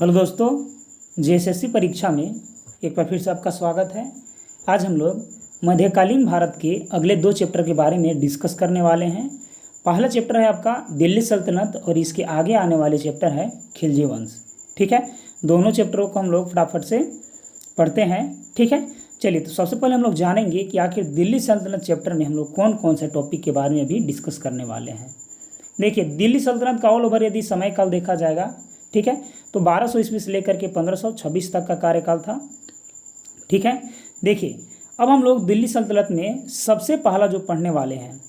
Hello दोस्तों, JSSC परीक्षा में एक बार फिर से आपका स्वागत है। आज हम लोग मध्यकालीन भारत के अगले 2 चैप्टर के बारे में डिस्कस करने वाले हैं। पहला चैप्टर है आपका दिल्ली सल्तनत और इसके आगे आने वाले चैप्टर है खिलजी वंश। ठीक है, दोनों चैप्टरों को हम लोग फटाफट से पढ़ते हैं। ठीक है, चलिए तो सबसे पहले हम लोग जानेंगे कि आखिर दिल्ली सल्तनत चैप्टर में हम लोग कौन कौन से टॉपिक के बारे में भी डिस्कस करने वाले हैं। देखिए, दिल्ली सल्तनत का ऑल ओवर यदि समय काल देखा जाएगा, ठीक है, तो 1200 ईस्वी से लेकर के 1526 तक का कार्यकाल था। ठीक है, देखिए अब हम लोग दिल्ली सल्तनत में सबसे पहला जो पढ़ने वाले हैं,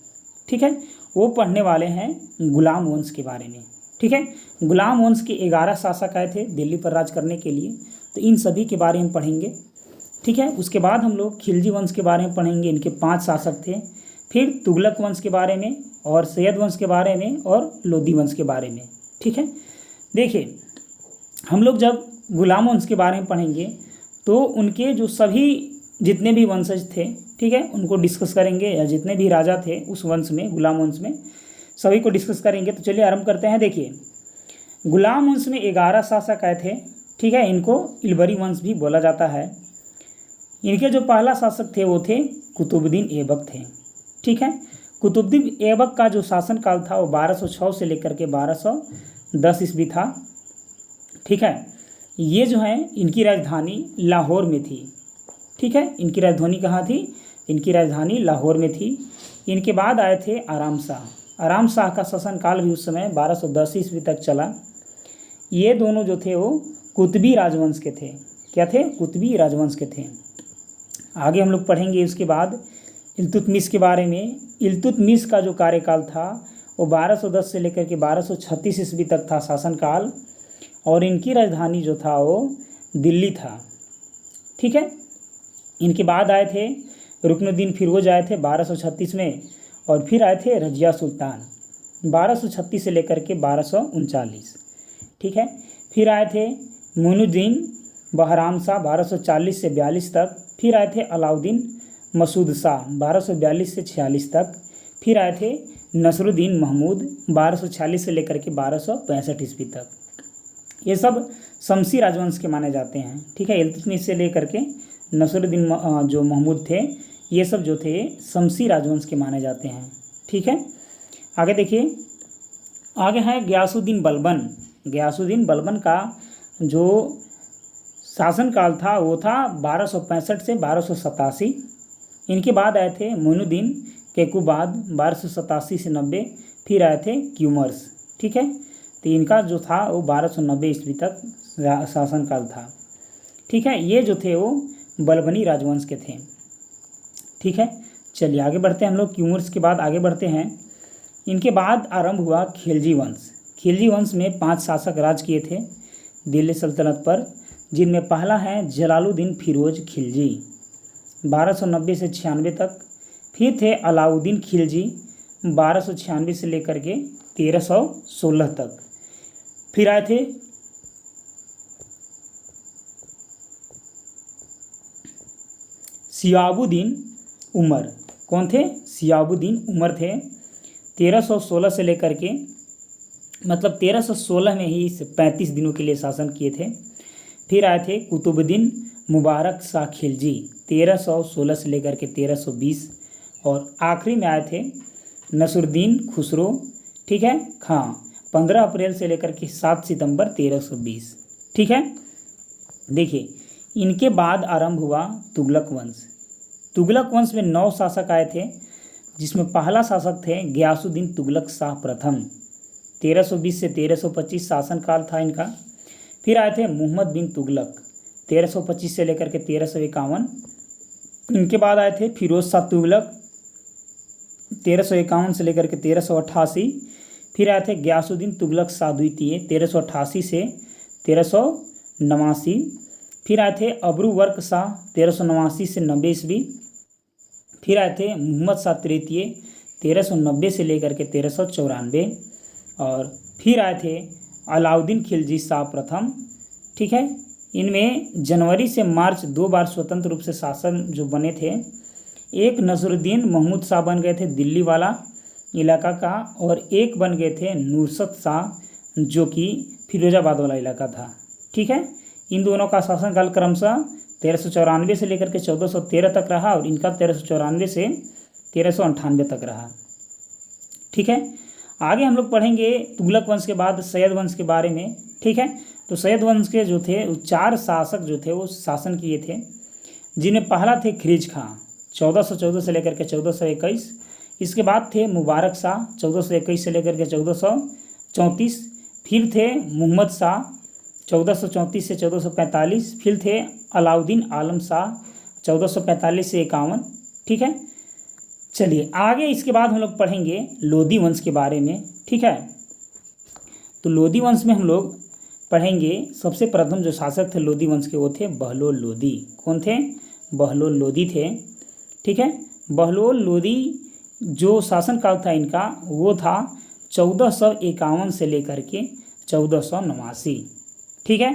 ठीक है, वो पढ़ने वाले हैं गुलाम वंश के बारे में। ठीक है, गुलाम वंश के 11 शासक आए थे दिल्ली पर राज करने के लिए, तो इन सभी के बारे में पढ़ेंगे। ठीक है, उसके बाद हम लोग खिलजी वंश के बारे में पढ़ेंगे, इनके 5 शासक थे। फिर तुगलक वंश के बारे में और सैयद वंश के बारे में और लोधी वंश के बारे में। ठीक है, देखिए हम लोग जब गुलाम वंश के बारे में पढ़ेंगे तो उनके जो सभी जितने भी वंशज थे, ठीक है, उनको डिस्कस करेंगे, या जितने भी राजा थे उस वंश में, गुलाम वंश में, सभी को डिस्कस करेंगे। तो चलिए आरंभ करते हैं। देखिए, गुलाम वंश में 11 शासक आए थे। ठीक है, इनको इलबरी वंश भी बोला जाता है। इनके जो पहला शासक थे वो थे कुतुबुद्दीन ऐबक थे। ठीक है, कुतुबुद्दीन ऐबक का जो शासनकाल था वो 1206 से लेकर के 1210 ईस्वी था। ठीक है, ये जो है इनकी राजधानी लाहौर में थी। ठीक है, इनकी राजधानी कहाँ थी? इनकी राजधानी लाहौर में थी। इनके बाद आए थे आराम शाह। आराम शाह का शासनकाल भी उस समय 1210 ईस्वी तक चला। ये दोनों जो थे वो कुतुबी राजवंश के थे। क्या थे? कुतुबी राजवंश के थे। आगे हम लोग पढ़ेंगे उसके बाद इल्तुतमिश के बारे में। इल्तुतमिश का जो कार्यकाल था वो 1210 से लेकर के 1236 ईस्वी तक था शासनकाल, और इनकी राजधानी जो था वो दिल्ली था। ठीक है, इनके बाद आए थे रुकनुद्दीन फिरोज, आए थे 1236 में, और फिर आए थे रजिया सुल्तान 1236 से लेकर के 1239। ठीक है, फिर आए थे मोइनुद्दीन बहराम शाह 1240 से 42 तक। फिर आए थे अलाउद्दीन मसूद शाह 1242 से 46 तक। फिर आए थे नसरुद्दीन महमूद 1246 से लेकर के 1265 ईस्वी तक। ये सब शमसी राजवंश के माने जाते हैं। ठीक है, इल्तुतमिश से लेकर के नसरुद्दीन जो महमूद थे, ये सब जो थे शमसी राजवंश के माने जाते हैं। ठीक है, आगे देखिए, आगे है गयासुद्दीन बलबन। गयासुद्दीन बलबन का जो शासनकाल था वो था 1265 से 1287। इनके बाद आए थे मोइनुद्दीन केकुबाद 1287 से 90। फिर आए थे क्यूमर्स। ठीक है, तो इनका जो था वो 1290 ईस्वी तक शासनकाल था। ठीक है, ये जो थे वो बलबनी राजवंश के थे। ठीक है, चलिए आगे बढ़ते हैं हम लोग। क्यूमर्स के बाद आगे बढ़ते हैं। इनके बाद आरंभ हुआ खिलजी वंश। खिलजी वंश में 5 शासक राज किए थे दिल्ली सल्तनत पर, जिनमें पहला है जलालुद्दीन फिरोज खिलजी 1290 से 96 तक। फिर थे अलाउद्दीन खिलजी 1296 से लेकर के 1316 तक। फिर आए थे शिहाबुद्दीन उमर। कौन थे? शिहाबुद्दीन उमर थे। 1316 से लेकर के, मतलब 1316 में ही 35 दिनों के लिए शासन किए थे। फिर आए थे कुतुबुद्दीन मुबारक शाह खिलजी 1316 से लेकर के 1320, और आखिरी में आए थे नसरुद्दीन खुसरो, ठीक है, खां 15 अप्रैल से लेकर के 7 सितंबर 1320। ठीक है, देखिए इनके बाद आरंभ हुआ तुगलक वंश। तुगलक वंश में 9 शासक आए थे, जिसमें पहला शासक थे गयासुद्दीन तुगलक शाह प्रथम 1320 से 1325 शासनकाल था इनका। फिर आए थे मुहम्मद बिन तुगलक 1325 से लेकर के 1351। इनके बाद आए थे फिरोज शाह तुगलक 1351 से लेकर के 1388। फिर आए थे गयासुद्दीन तुगलक शाह द्वितीय 1388 से 1389। फिर आए थे अबरू वर्क शाह 1389 से 90 ईस्वी। फिर आए थे मोहम्मद शाह तृतीय 1390 से लेकर के 1394। और फिर आए थे अलाउद्दीन खिलजी शाह प्रथम। ठीक है, इनमें जनवरी से मार्च 2 बार स्वतंत्र रूप से शासन जो बने थे। एक नसरुद्दीन महमूद शाह बन गए थे दिल्ली वाला इलाका का, और एक बन गए थे नुसरत शाह जो कि फिरोजाबाद वाला इलाका था। ठीक है। इन दोनों का शासनकाल क्रमशः 1394 से लेकर के 1413 तक रहा और इनका 1394 से 1398 तक रहा। ठीक है। आगे हम लोग पढ़ेंगे तुगलक वंश के बाद सैयद वंश के बारे में। ठीक है। तो सैयद वंश के जो थे वो 4 शासक जो थे वो शासन किए थे, जिन्हें पहला थे खिरिज खां 1414 से लेकर के 1421। इसके बाद थे मुबारक शाह 1421 से लेकर के 1434। फिर थे मुहम्मद शाह 1434 से 1445। फिर थे अलाउद्दीन आलम शाह 1445 से 51। ठीक है। चलिए आगे इसके बाद हम लोग पढ़ेंगे लोधी वंश के बारे में। ठीक है। तो लोधी वंश में हम लोग पढ़ेंगे सबसे प्रथम जो शासक थे लोधी वंश के वो थे बहलोल लोधी। कौन थे? बहलोल लोधी थे। ठीक है। बहलोल लोधी जो शासनकाल था इनका वो था 1451 से लेकर के 1489। ठीक है।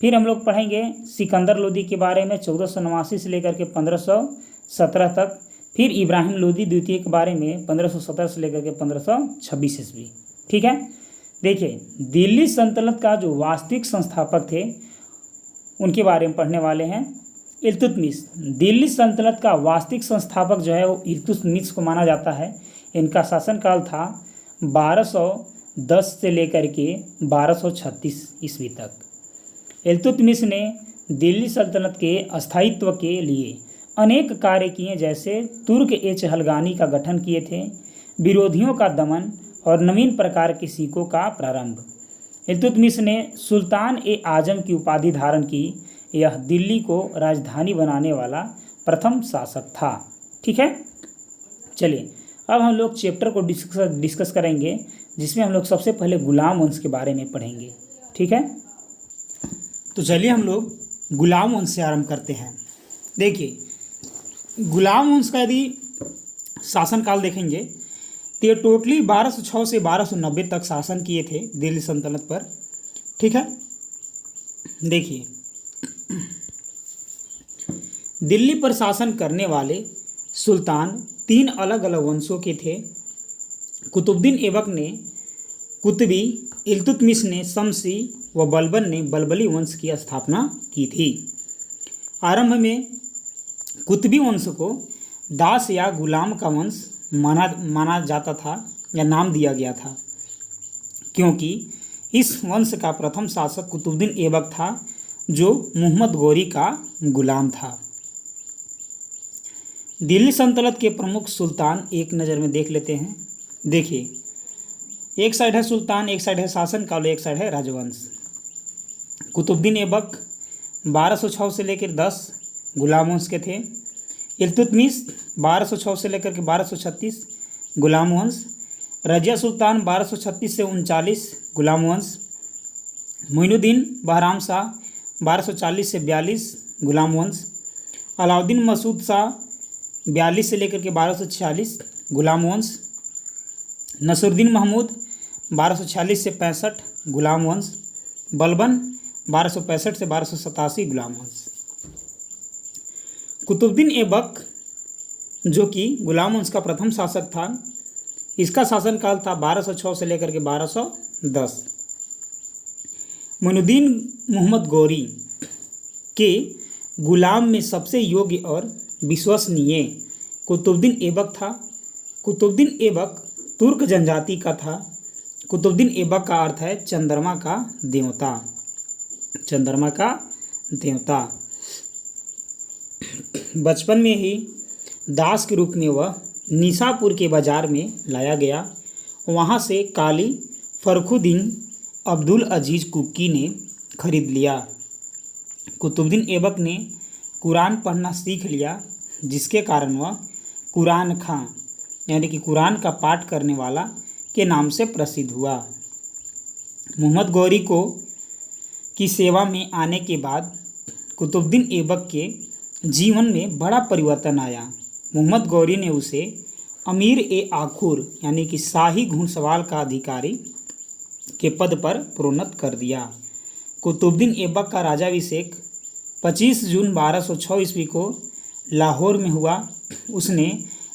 फिर हम लोग पढ़ेंगे सिकंदर लोधी के बारे में 1489 से लेकर के 1517 तक। फिर इब्राहिम लोधी द्वितीय के बारे में 1517 से लेकर के 1526 ईस्वी। ठीक है। देखिए दिल्ली सल्तनत का जो वास्तविक संस्थापक थे उनके बारे में पढ़ने वाले हैं। इल्तुतमिश, दिल्ली सल्तनत का वास्तविक संस्थापक जो है वो इल्तुतमिश को माना जाता है। इनका शासनकाल था 1210 से लेकर के 1236 ईस्वी तक। इल्तुतमिश ने दिल्ली सल्तनत के स्थायित्व के लिए अनेक कार्य किए, जैसे तुर्क ए चहलगानी का गठन किए थे, विरोधियों का दमन और नवीन प्रकार के सिक्कों का प्रारंभ। इल्तुतमिश ने सुल्तान ए आजम की उपाधि धारण की। यह दिल्ली को राजधानी बनाने वाला प्रथम शासक था। ठीक है। चलिए अब हम लोग चैप्टर को डिस्कस करेंगे, जिसमें हम लोग सबसे पहले गुलाम वंश के बारे में पढ़ेंगे। ठीक है। तो चलिए हम लोग गुलाम वंश से आरंभ करते हैं। देखिए गुलाम वंश का यदि शासनकाल देखेंगे तो ये टोटली 1206 से 1290 तक शासन किए थे दिल्ली सल्तनत पर। ठीक है। देखिए दिल्ली पर शासन करने वाले सुल्तान 3 अलग अलग वंशों के थे। कुतुबुद्दीन ऐबक ने कुतुबी, इल्तुतमिश ने शमसी व बलबन ने बलबली वंश की स्थापना की थी। आरंभ में कुतुबी वंश को दास या गुलाम का वंश माना जाता था या नाम दिया गया था, क्योंकि इस वंश का प्रथम शासक कुतुबुद्दीन ऐबक था, जो मुहम्मद गौरी का गुलाम था। दिल्ली सल्तनत के प्रमुख सुल्तान एक नज़र में देख लेते हैं। देखिए एक साइड है सुल्तान, एक साइड है शासनकाल, एक साइड है राजवंश। कुतुबुद्दीन ऐबक 1206 से लेकर 10 गुलाम वंश के थे। इल्तुतमिश 1206 से लेकर के 1236 गुलाम वंश। रजिया सुल्तान 1236 से 39 गुलाम वंश। मोइनुद्दीन बहराम शाह 1240 से 42 गुलाम वंश। अलाउद्दीन मसूद शाह 42 से लेकर के 1246 गुलाम वंश। नसरुद्दीन महमूद 1246 से 65 गुलाम वंश। बलबन 1265 से 1287 गुलाम वंश। कुतुबुद्दीन ऐबक जो कि गुलाम वंश का प्रथम शासक था, इसका शासनकाल था 1206 से लेकर के 1210। मोइनुद्दीन मोहम्मद गौरी के गुलाम में सबसे योग्य और विश्वसनीय कुतुबुद्दीन ऐबक था। कुतुबुद्दीन ऐबक तुर्क जनजाति का था। कुतुबुद्दीन ऐबक का अर्थ है चंद्रमा का देवता। चंद्रमा का देवता। बचपन में ही दास के रूप में वह निसापुर के बाजार में लाया गया। वहाँ से काली फरखुद्दीन अब्दुल अजीज़ कुकी ने खरीद लिया। कुतुबुद्दीन ऐबक ने कुरान पढ़ना सीख लिया, जिसके कारण वह कुरान खां यानी कि कुरान का पाठ करने वाला के नाम से प्रसिद्ध हुआ। मुहम्मद गौरी की सेवा में आने के बाद कुतुबुद्दीन ऐबक के जीवन में बड़ा परिवर्तन आया। मुहम्मद गौरी ने उसे अमीर ए आखुर यानी कि शाही घुड़सवार का अधिकारी के पद पर प्रोन्नत कर दिया। कुतुबुद्दीन ऐबक का राजाभिषेक 25 जून 1206 ईस्वी को लाहौर में हुआ। उसने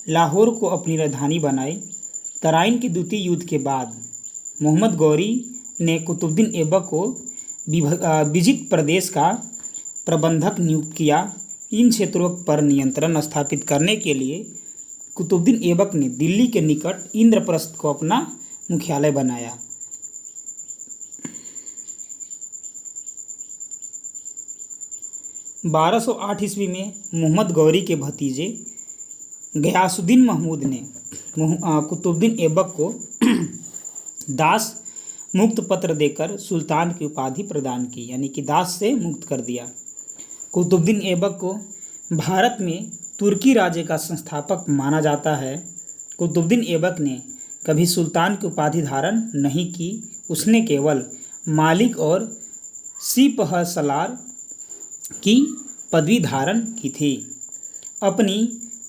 लाहौर को अपनी राजधानी बनाई। तराइन के द्वितीय युद्ध के बाद मुहम्मद गौरी ने कुतुबुद्दीन ऐबक को विजित प्रदेश का प्रबंधक नियुक्त किया। इन क्षेत्रों पर नियंत्रण स्थापित करने के लिए कुतुबुद्दीन ऐबक ने दिल्ली के निकट इंद्रप्रस्थ को अपना मुख्यालय बनाया। 1208 ईस्वी में मोहम्मद गौरी के भतीजे गयासुद्दीन महमूद ने कुतुबुद्दीन ऐबक को दास मुक्त पत्र देकर सुल्तान की उपाधि प्रदान की, यानी कि दास से मुक्त कर दिया। कुतुबुद्दीन ऐबक को भारत में तुर्की राज्य का संस्थापक माना जाता है। कुतुबुद्दीन ऐबक ने कभी सुल्तान की उपाधि धारण नहीं की, उसने केवल मालिक और सिपहसालार की पदवी धारण की थी। अपनी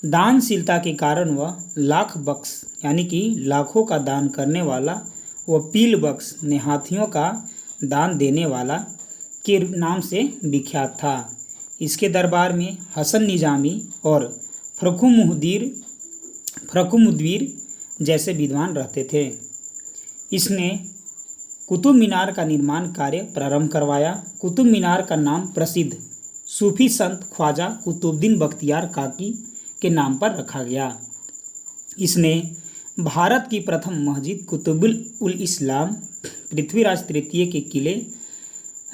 दानशीलता के कारण वह लाख बख्श यानी कि लाखों का दान करने वाला व पील बख्श ने हाथियों का दान देने वाला के नाम से विख्यात था। इसके दरबार में हसन निजामी और फरुखमुद्दीर जैसे विद्वान रहते थे। इसने कुतुब मीनार का निर्माण कार्य प्रारंभ करवाया। कुतुब मीनार का नाम प्रसिद्ध सूफी संत ख्वाजा कुतुबुद्दीन बख्तियार काकी के नाम पर रखा गया। इसने भारत की प्रथम मस्जिद कुतुबुल इस्लाम पृथ्वीराज तृतीय के किले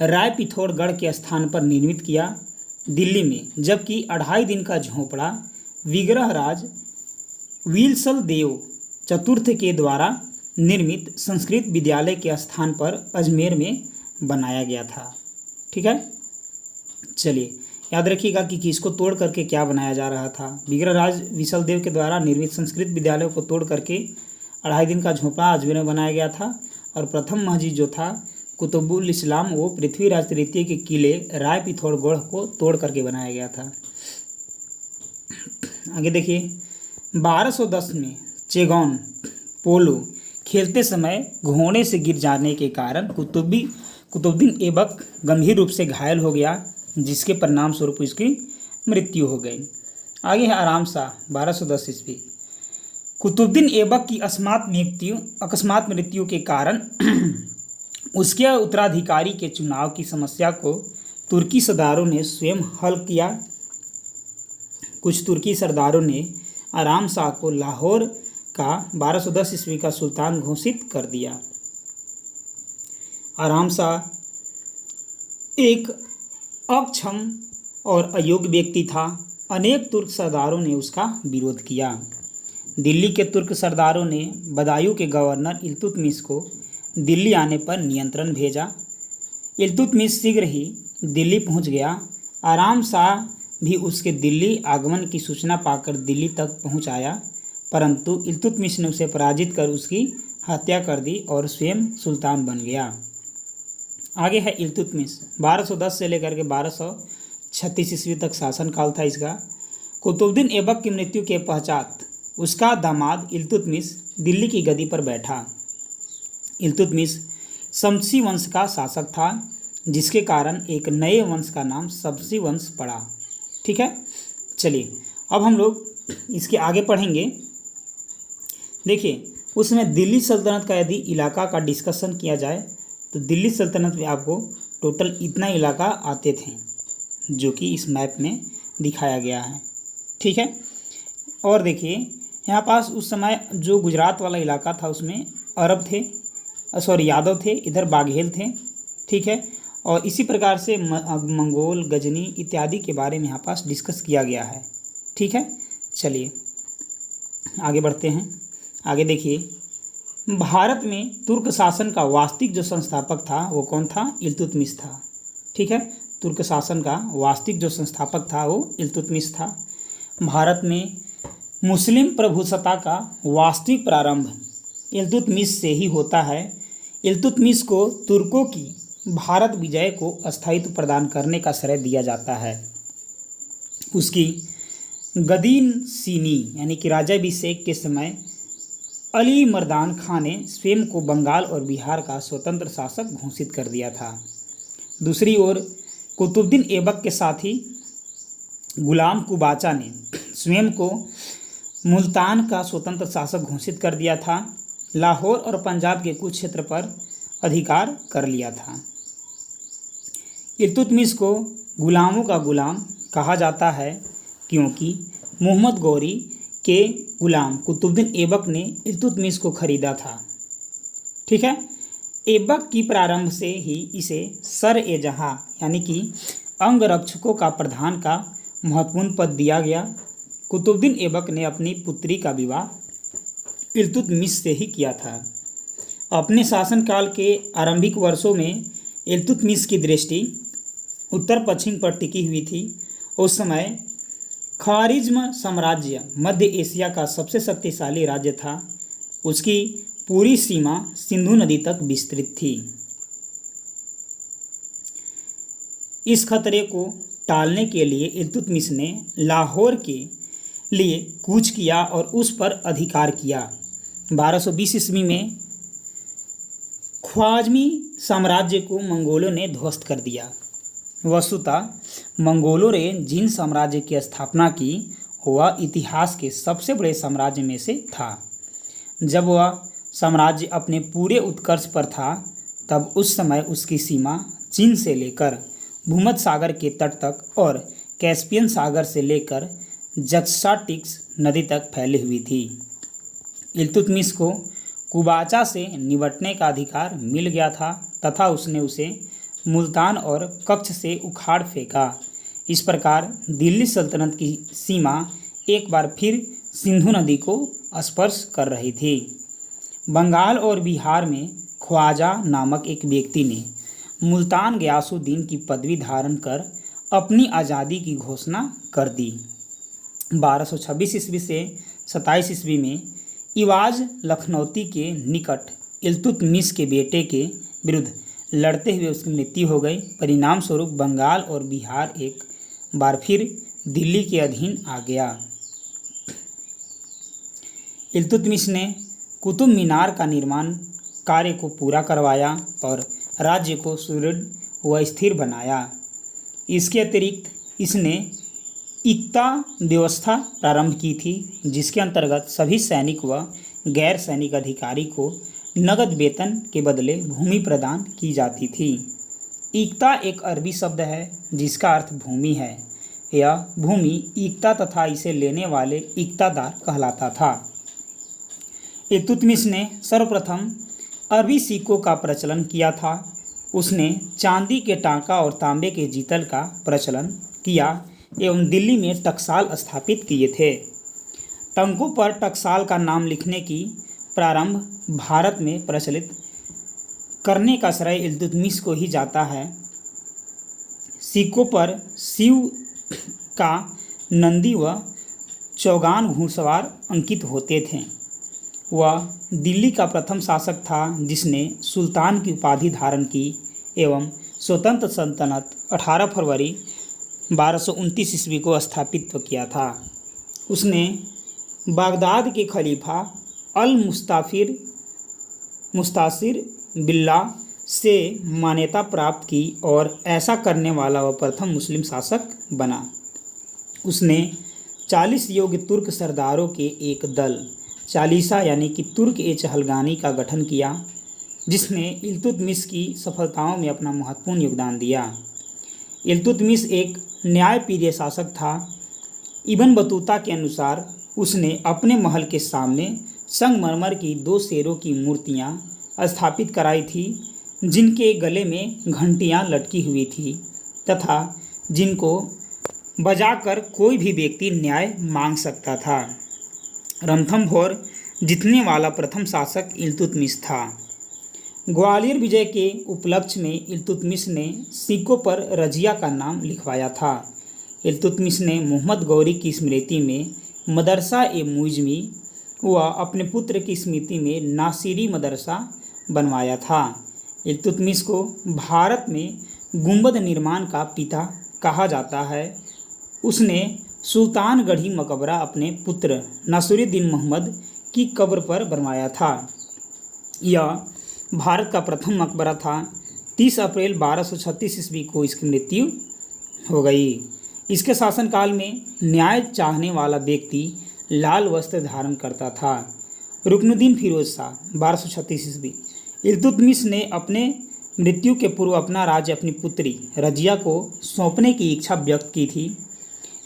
राय पिथौरागढ़ के स्थान पर निर्मित किया दिल्ली में, जबकि 2.5 दिन का झोंपड़ा विग्रहराज विल्सल देव चतुर्थ के द्वारा निर्मित संस्कृत विद्यालय के स्थान पर अजमेर में बनाया गया था। ठीक है, चलिए याद रखिएगा कि किसको तोड़ करके क्या बनाया जा रहा था। विग्रहराज विसलदेव के द्वारा निर्मित संस्कृत विद्यालय को तोड़ करके 2.5 दिन का झोंपड़ा अजमेर में बनाया गया था, और प्रथम मस्जिद जो था कुतुबुल इस्लाम वो पृथ्वीराज तृतीय के किले राय पिथौरागढ़ को तोड़ करके बनाया गया था। आगे देखिए, 1210 में चेगोन पोलो खेलते समय घोड़े से गिर जाने के कारण कुतुबुद्दीन ऐबक गंभीर रूप से घायल हो गया, जिसके परिणाम स्वरूप इसकी मृत्यु हो गई। आगे है आराम शाह 1210 ईस्वी। कुतुबुद्दीन ऐबक की अकस्मात मृत्यु के कारण उसके उत्तराधिकारी के चुनाव की समस्या को तुर्की सरदारों ने स्वयं हल किया। कुछ तुर्की सरदारों ने आराम शाह को लाहौर का 1210 ईस्वी का सुल्तान घोषित कर दिया। आराम शाह एक अक्षम और अयोग्य व्यक्ति था। अनेक तुर्क सरदारों ने उसका विरोध किया। दिल्ली के तुर्क सरदारों ने बदायूं के गवर्नर इल्तुतमिश को दिल्ली आने पर नियंत्रण भेजा। इल्तुतमिश शीघ्र ही दिल्ली पहुंच गया। आराम शाह भी उसके दिल्ली आगमन की सूचना पाकर दिल्ली तक पहुंच आया, परंतु इल्तुतमिश ने उसे पराजित कर उसकी हत्या कर दी और स्वयं सुल्तान बन गया। आगे है इल्तुतमिश 1210 से लेकर के 1236 ईस्वी तक शासनकाल था इसका। कुतुबुद्दीन ऐबक की मृत्यु के पश्चात उसका दामाद इल्तुतमिश दिल्ली की गद्दी पर बैठा। इल्तुतमिश शमसी वंश का शासक था, जिसके कारण एक नए वंश का नाम शमसी वंश पड़ा। ठीक है, चलिए अब हम लोग इसके आगे पढ़ेंगे। देखिए, उसमें दिल्ली सल्तनत का यदि इलाका का डिस्कशन किया जाए तो दिल्ली सल्तनत में आपको टोटल इतना इलाका आते थे जो कि इस मैप में दिखाया गया है। ठीक है, और देखिए यहाँ पास उस समय जो गुजरात वाला इलाका था उसमें अरब थे, यादव थे, इधर बाघेल थे। ठीक है, और इसी प्रकार से मंगोल, गजनी इत्यादि के बारे में यहाँ पास डिस्कस किया गया है। ठीक है, चलिए आगे बढ़ते हैं। आगे देखिए, भारत में तुर्क शासन का वास्तविक जो संस्थापक था वो कौन था? इल्तुतमिश था। ठीक है, तुर्क शासन का वास्तविक जो संस्थापक था वो इल्तुतमिश था। भारत में मुस्लिम प्रभुसत्ता का वास्तविक प्रारंभ इल्तुतमिश से ही होता है। इल्तुतमिश को तुर्कों की भारत विजय को स्थायित्व प्रदान करने का श्रेय दिया जाता है। उसकी गदीनशीनी यानी कि राज्याभिषेक के समय अली मर्दान खां ने स्वयं को बंगाल और बिहार का स्वतंत्र शासक घोषित कर दिया था। दूसरी ओर कुतुबुद्दीन ऐबक के साथी गुलाम कुबाचा ने स्वयं को मुल्तान का स्वतंत्र शासक घोषित कर दिया था। लाहौर और पंजाब के कुछ क्षेत्र पर अधिकार कर लिया था। इल्तुतमिश को गुलामों का गुलाम कहा जाता है क्योंकि मोहम्मद गौरी के गुलाम कुतुबुद्दीन ऐबक ने इल्तुतमिश को खरीदा था। ठीक है, ऐबक की प्रारंभ से ही इसे सर ए जहाँ यानी कि अंगरक्षकों का प्रधान का महत्वपूर्ण पद दिया गया। कुतुबुद्दीन ऐबक ने अपनी पुत्री का विवाह इल्तुतमिश से ही किया था। अपने शासनकाल के आरंभिक वर्षों में इल्तुतमिश की दृष्टि उत्तर पश्चिम पर टिकी हुई थी। उस समय ख्वारिज्म साम्राज्य मध्य एशिया का सबसे शक्तिशाली राज्य था। उसकी पूरी सीमा सिंधु नदी तक विस्तृत थी। इस खतरे को टालने के लिए इल्तुतमिश ने लाहौर के लिए कूच किया और उस पर अधिकार किया। 1220 ईस्वी में ख्वारिज्मी साम्राज्य को मंगोलों ने ध्वस्त कर दिया। वस्तुतः मंगोलों ने जिन साम्राज्य की स्थापना की वह इतिहास के सबसे बड़े साम्राज्य में से था। जब वह साम्राज्य अपने पूरे उत्कर्ष पर था तब उस समय उसकी सीमा चीन से लेकर भूमध्य सागर के तट तक और कैस्पियन सागर से लेकर जक्साटिक्स नदी तक फैली हुई थी। इल्तुतमिश को कुबाचा से निपटने का अधिकार मिल गया था तथा उसने उसे मुल्तान और कच्छ से उखाड़ फेंका। इस प्रकार दिल्ली सल्तनत की सीमा एक बार फिर सिंधु नदी को स्पर्श कर रही थी। बंगाल और बिहार में ख्वाजा नामक एक व्यक्ति ने मुल्तान गयासुद्दीन की पदवी धारण कर अपनी आज़ादी की घोषणा कर दी। 1226 ईस्वी से 27 ईस्वी में इवाज लखनौती के निकट इल्तुतमिश के बेटे के विरुद्ध लड़ते हुए उसकी मृत्यु हो गई। परिणाम स्वरूप बंगाल और बिहार एक बार फिर दिल्ली के अधीन आ गया। इल्तुतमिश ने कुतुब मीनार का निर्माण कार्य को पूरा करवाया और राज्य को सुदृढ़ व स्थिर बनाया। इसके अतिरिक्त इसने इक्ता व्यवस्था प्रारंभ की थी जिसके अंतर्गत सभी सैनिक व गैर सैनिक अधिकारी को नगद वेतन के बदले भूमि प्रदान की जाती थी। इक्ता एक अरबी शब्द है जिसका अर्थ भूमि है। यह भूमि इक्ता तथा इसे लेने वाले इक्तादार कहलाता था। इल्तुतमिश ने सर्वप्रथम अरबी सिक्कों का प्रचलन किया था। उसने चांदी के टांका और तांबे के जीतल का प्रचलन किया एवं दिल्ली में टकसाल स्थापित किए थे। टंकों पर टकसाल का नाम लिखने की प्रारंभ भारत में प्रचलित करने का श्रेय इल्तुतमिश को ही जाता है। सिक्कों पर शिव का नंदी व चौगान घुड़सवार अंकित होते थे। वह दिल्ली का प्रथम शासक था जिसने सुल्तान की उपाधि धारण की एवं स्वतंत्र सल्तनत 18 फरवरी 1229 ईस्वी को स्थापित किया था। उसने बागदाद के खलीफा अल मुस्तासिर बिल्लाह से मान्यता प्राप्त की और ऐसा करने वाला वह प्रथम मुस्लिम शासक बना। उसने 40 योग्य तुर्क सरदारों के एक दल चालीसा यानी कि तुर्क ए चहलगानी का गठन किया जिसने इल्तुतमिश की सफलताओं में अपना महत्वपूर्ण योगदान दिया। इल्तुतमिश एक न्यायप्रिय शासक था। इब्न बतूता के अनुसार उसने अपने महल के सामने संगमरमर की 2 शेरों की मूर्तियां स्थापित कराई थी जिनके गले में घंटियां लटकी हुई थी तथा जिनको बजाकर कोई भी व्यक्ति न्याय मांग सकता था। रणथंभौर जीतने वाला प्रथम शासक इल्तुतमिश था। ग्वालियर विजय के उपलक्ष्य में इल्तुतमिश ने सिक्कों पर रजिया का नाम लिखवाया था। इल्तुतमिश ने मोहम्मद गौरी की स्मृति में मदरसा ए मुइज़मी व अपने पुत्र की स्मृति में नासिरी मदरसा बनवाया था। इल्तुतमिश को भारत में गुंबद निर्माण का पिता कहा जाता है। उसने सुल्तानगढ़ी मकबरा अपने पुत्र नासिरुद्दीन मोहम्मद की कब्र पर बनवाया था। यह भारत का प्रथम मकबरा था। 30 अप्रैल 1236 ईस्वी को इसकी मृत्यु हो गई। इसके शासनकाल में न्याय चाहने वाला व्यक्ति लाल वस्त्र धारण करता था। रुकनुद्दीन फिरोज शाह 1236 ईस्वी। इल्तुतमिश ने अपने मृत्यु के पूर्व अपना राज्य अपनी पुत्री रजिया को सौंपने की इच्छा व्यक्त की थी।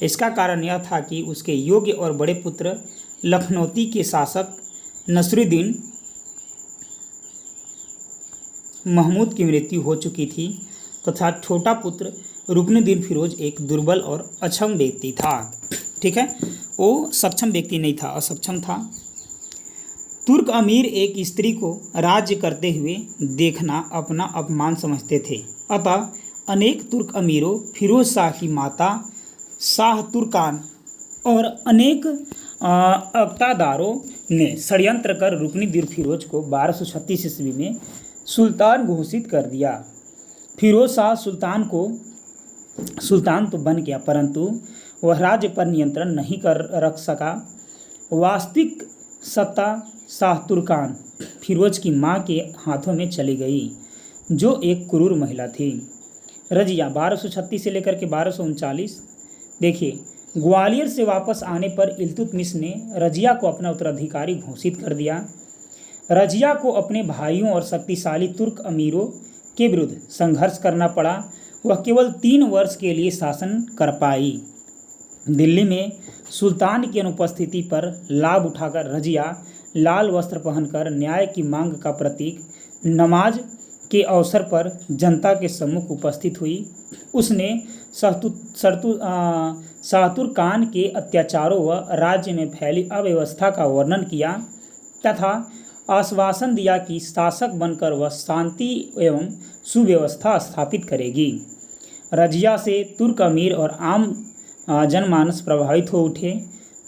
इसका कारण यह था कि उसके योग्य और बड़े पुत्र लखनौती के शासक नसरुद्दीन महमूद की मृत्यु हो चुकी थी तथा छोटा पुत्र रुकनुद्दीन फिरोज एक दुर्बल और अक्षम व्यक्ति था। ठीक है, वो सक्षम व्यक्ति नहीं था, अक्षम था। तुर्क अमीर एक स्त्री को राज्य करते हुए देखना अपना अपमान समझते थे। अतः अनेक तुर्क अमीरों, फिरोज शाह की माता शाह तुर्कान और अनेक अक्तादारों ने षड्यंत्र कर रुकनुद्दीन फिरोज को 1236 ईस्वी में सुल्तान घोषित कर दिया। फिरोज शाह सुल्तान तो बन गया, परंतु वह राज्य पर नियंत्रण नहीं कर रख सका। वास्तविक सत्ता शाह तुर्कान फिरोज की मां के हाथों में चली गई, जो एक क्रूर महिला थी। रजिया 1236 से लेकर के 1239। देखिए, ग्वालियर से वापस आने पर इल्तुतमिश ने रजिया को अपना उत्तराधिकारी घोषित कर दिया। रजिया को अपने भाइयों और शक्तिशाली तुर्क अमीरों के विरुद्ध संघर्ष करना पड़ा। वह केवल 3 वर्ष के लिए शासन कर पाई। दिल्ली में सुल्तान की अनुपस्थिति पर लाभ उठाकर रजिया लाल वस्त्र पहनकर न्याय की मांग का प्रतीक नमाज के अवसर पर जनता के सम्मुख उपस्थित हुई। उसने शाहतुर्कान के अत्याचारों व राज्य में फैली अव्यवस्था का वर्णन किया तथा आश्वासन दिया कि शासक बनकर वह शांति एवं सुव्यवस्था स्थापित करेगी। रजिया से तुर्क अमीर और आम जनमानस प्रभावित हो उठे।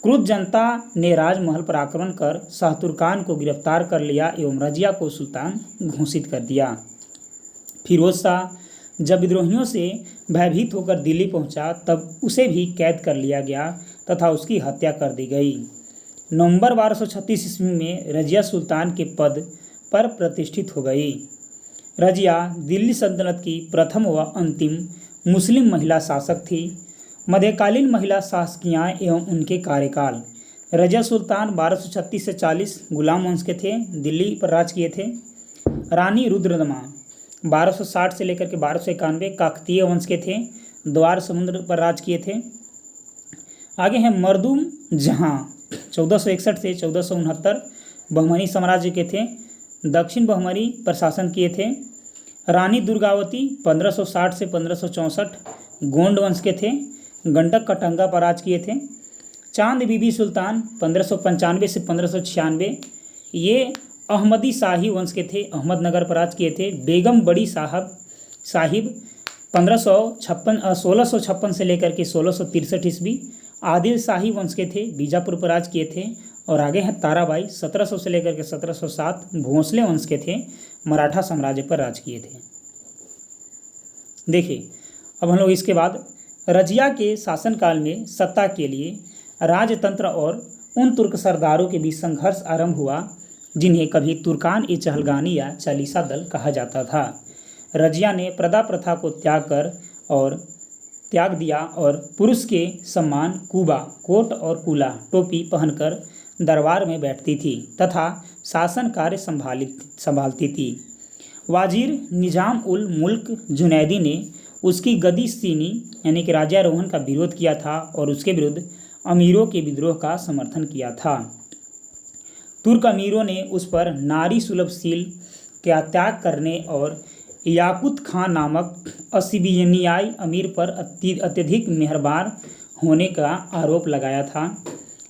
क्रुद्ध जनता ने राजमहल पर आक्रमण कर शाहतुर्कान को गिरफ्तार कर लिया एवं रजिया को सुल्तान घोषित कर दिया। फिरोज शाह जब विद्रोहियों से भयभीत होकर दिल्ली पहुंचा, तब उसे भी कैद कर लिया गया तथा उसकी हत्या कर दी गई। नवंबर 1236 ईस्वी में रजिया सुल्तान के पद पर प्रतिष्ठित हो गई। रजिया दिल्ली सल्तनत की प्रथम व अंतिम मुस्लिम महिला शासक थी। मध्यकालीन महिला शासकियाँ एवं उनके कार्यकाल। रजिया सुल्तान 1236 से 40 गुलाम वंश के थे, दिल्ली पर राज किए थे। रानी रुद्रदमा 1260 से लेकर के 1291 काकतीय वंश के थे, द्वार समुद्र पर राज किए थे। आगे हैं मरदुम जहाँ 1461 से 1469 बहमनी साम्राज्य के थे, दक्षिण बहमनी पर शासन किए थे। रानी दुर्गावती 1560 से 1564 गोंड वंश के थे, गंडक कटंगा पर राज किए थे। चांद बीबी सुल्तान 1595 से 1596 ये अहमदी शाही वंश के थे, अहमदनगर पर राज किए थे। बेगम बड़ी साहिब 1656 से लेकर के 1663 ईस्वी आदिल शाही वंश के थे, बीजापुर पर राज किए थे। और आगे हैं ताराबाई 1700 से लेकर के 1707 भोंसले वंश के थे, मराठा साम्राज्य पर राज किए थे। देखिए, अब हम लोग इसके बाद रजिया के शासनकाल में सत्ता के लिए राजतंत्र और उन तुर्क सरदारों के बीच संघर्ष आरंभ हुआ जिन्हें कभी तुर्कान ए चहलगानी या चालीसा दल कहा जाता था। रजिया ने प्रदा प्रथा को त्याग दिया और पुरुष के सम्मान कुबा कोट और कुला टोपी पहनकर दरबार में बैठती थी तथा शासन कार्य संभालती थी। वाजीर निजाम उल मुल्क जुनैदी ने उसकी गद्दीसीनी यानी कि राज्यारोहण का विरोध किया था और उसके विरुद्ध अमीरों के विद्रोह का समर्थन किया था। तुर्क अमीरों ने उस पर नारी सुलभ शील का त्याग करने और याकूत खान नामक असीबियनियाई अमीर पर अत्यधिक मेहरबान होने का आरोप लगाया था।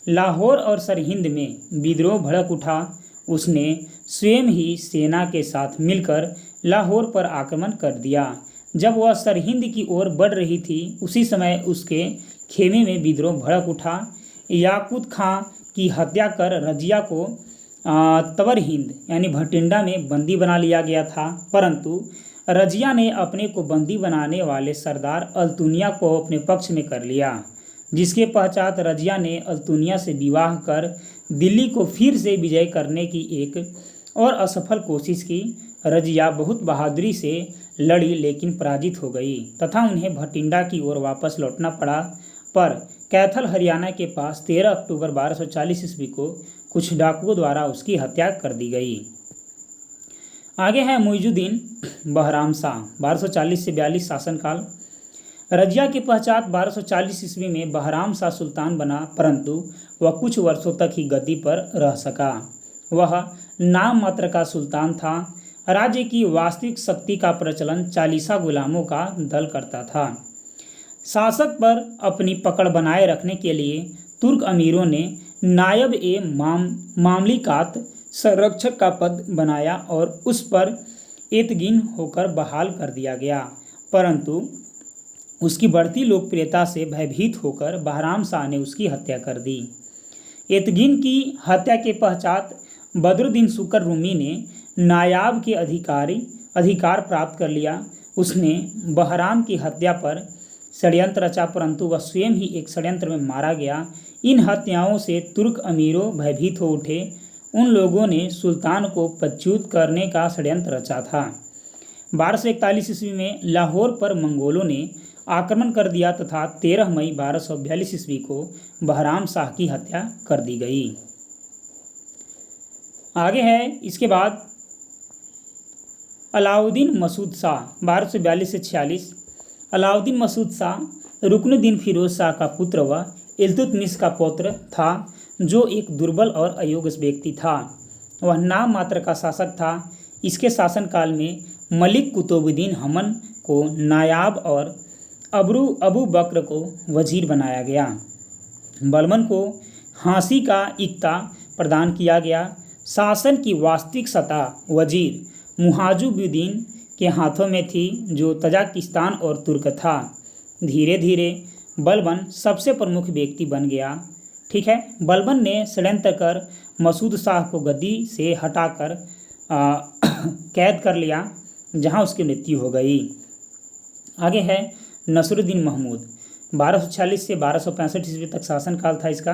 लाहौर और सरहिंद में विद्रोह भड़क उठा। उसने स्वयं ही सेना के साथ मिलकर लाहौर पर आक्रमण कर दिया। जब वह सरहिंद की ओर बढ़ रही थी, उसी समय उसके खेमे में विद्रोह भड़क उठा। याकूत खां की हत्या कर रजिया को तवरहिंद यानी भटिंडा में बंदी बना लिया गया था, परंतु रजिया ने अपने को बंदी बनाने वाले सरदार अल्तुनिया को अपने पक्ष में कर लिया, जिसके पश्चात रजिया ने अल्तुनिया से विवाह कर दिल्ली को फिर से विजय करने की एक और असफल कोशिश की। रजिया बहुत बहादुरी से लड़ी लेकिन पराजित हो गई तथा उन्हें भटिंडा की ओर वापस लौटना पड़ा, पर कैथल हरियाणा के पास 13 अक्टूबर 1240 ईस्वी को कुछ डाकुओं द्वारा उसकी हत्या कर दी गई। आगे है मुइजुद्दीन बहराम शाह 1240 से 42 शासनकाल। रजिया के पश्चात 1240 ईस्वी में बहराम शाह सुल्तान बना, परंतु वह कुछ वर्षों तक ही गद्दी पर रह सका। वह नाम मात्र का सुल्तान था। राज्य की वास्तविक शक्ति का प्रचलन चालीसा गुलामों का दल करता था। शासक पर अपनी पकड़ बनाए रखने के लिए तुर्क अमीरों ने नायब ए मामलिकात संरक्षक का पद बनाया और उस पर एतगिन होकर बहाल कर दिया गया, परंतु उसकी बढ़ती लोकप्रियता से भयभीत होकर बहराम शाह ने उसकी हत्या कर दी। एतगिन की हत्या के पश्चात बदरुद्दीन शुकर रूमी ने नायाब के अधिकार प्राप्त कर लिया। उसने बहराम की हत्या पर षड्यंत्र रचा, परंतु वह स्वयं ही एक षड्यंत्र में मारा गया। इन हत्याओं से तुर्क अमीरों भयभीत हो उठे। उन लोगों ने सुल्तान को पदच्युत करने का षड्यंत्र रचा था। 1241 ईस्वी में लाहौर पर मंगोलों ने आक्रमण कर दिया तथा 13 मई 1242 ईस्वी को बहराम शाह की हत्या कर दी गई। आगे है इसके बाद अलाउद्दीन मसूद शाह 1242 से 46। अलाउद्दीन मसूद शाह रुकनुद्दीन फिरोज शाह का पुत्र व इल्तुतमिश का पौत्र था, जो एक दुर्बल और अयोग्य व्यक्ति था। वह नाम मात्र का शासक था। इसके शासनकाल में मलिक कुतुबुद्दीन हमन को नायाब और अबू बकर को वजीर बनाया गया। बलबन को हाँसी का इक्ता प्रदान किया गया। शासन की वास्तविक सत्ता वजीर मुहाजुबुद्दीन के हाथों में थी, जो तजाकिस्तान और तुर्क था। धीरे धीरे बलबन सबसे प्रमुख व्यक्ति बन गया। ठीक है, बलबन ने षड्यंत्र कर मसूद शाह को गद्दी से हटाकर कैद कर लिया, जहां उसकी मृत्यु हो गई। आगे है नसरुद्दीन महमूद 1246 से 1265 ईस्वी तक शासनकाल था इसका।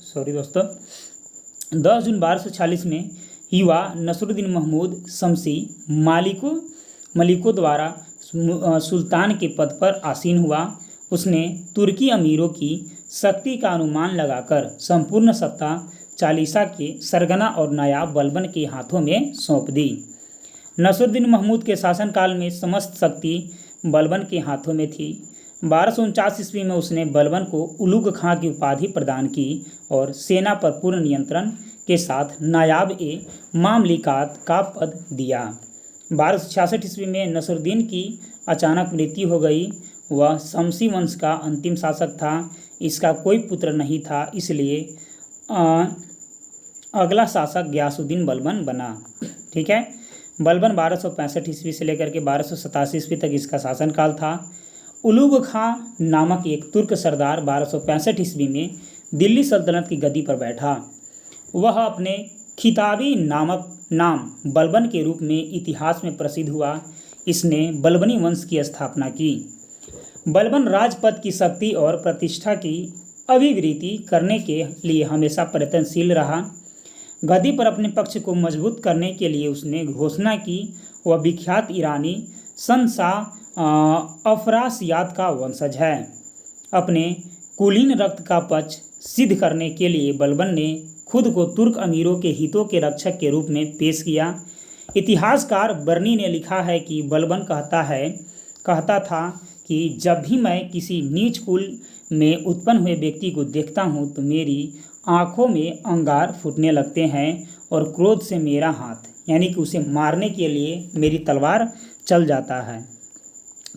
सॉरी दोस्तों, 10 जून 1246 में युवा नसरुद्दीन महमूद शमसी मलिकों द्वारा सुल्तान के पद पर आसीन हुआ। उसने तुर्की अमीरों की शक्ति का अनुमान लगाकर संपूर्ण सत्ता चालीसा के सरगना और नायाब बलबन के हाथों में सौंप दी। नसरुद्दीन महमूद के शासनकाल में समस्त शक्ति बलबन के हाथों में थी। 1249 ईस्वी में उसने बलबन को उलुग खां की उपाधि प्रदान की और सेना पर पूर्ण नियंत्रण के साथ नायाब ए मामलिकात का पद दिया। 1266 ईस्वी में नसरुद्दीन की अचानक मृत्यु हो गई। वह शमसी वंश का अंतिम शासक था। इसका कोई पुत्र नहीं था, इसलिए अगला शासक गयासुद्दीन बलबन बना। ठीक है, बलबन 1265 ईस्वी से लेकर के 1287 ईस्वी तक इसका शासनकाल था। उलुग खां नामक एक तुर्क सरदार 1265 ईस्वी में दिल्ली सल्तनत की गद्दी पर बैठा। वह अपने खिताबी नाम बलबन के रूप में इतिहास में प्रसिद्ध हुआ। इसने बलबनी वंश की स्थापना की। बलबन राजपद की शक्ति और प्रतिष्ठा की अभिवृद्धि करने के लिए हमेशा प्रयत्नशील रहा। गद्दी पर अपने पक्ष को मजबूत करने के लिए उसने घोषणा की वह विख्यात ईरानी शहंशाह अफरासियात का वंशज है। अपने कुलीन रक्त का पक्ष सिद्ध करने के लिए बलबन ने खुद को तुर्क अमीरों के हितों के रक्षक के रूप में पेश किया। इतिहासकार बर्नी ने लिखा है कि बलबन कहता था कि जब भी मैं किसी नीच कुल में उत्पन्न हुए व्यक्ति को देखता हूँ तो मेरी आंखों में अंगार फूटने लगते हैं और क्रोध से मेरा हाथ, यानी कि उसे मारने के लिए मेरी तलवार चल जाता है।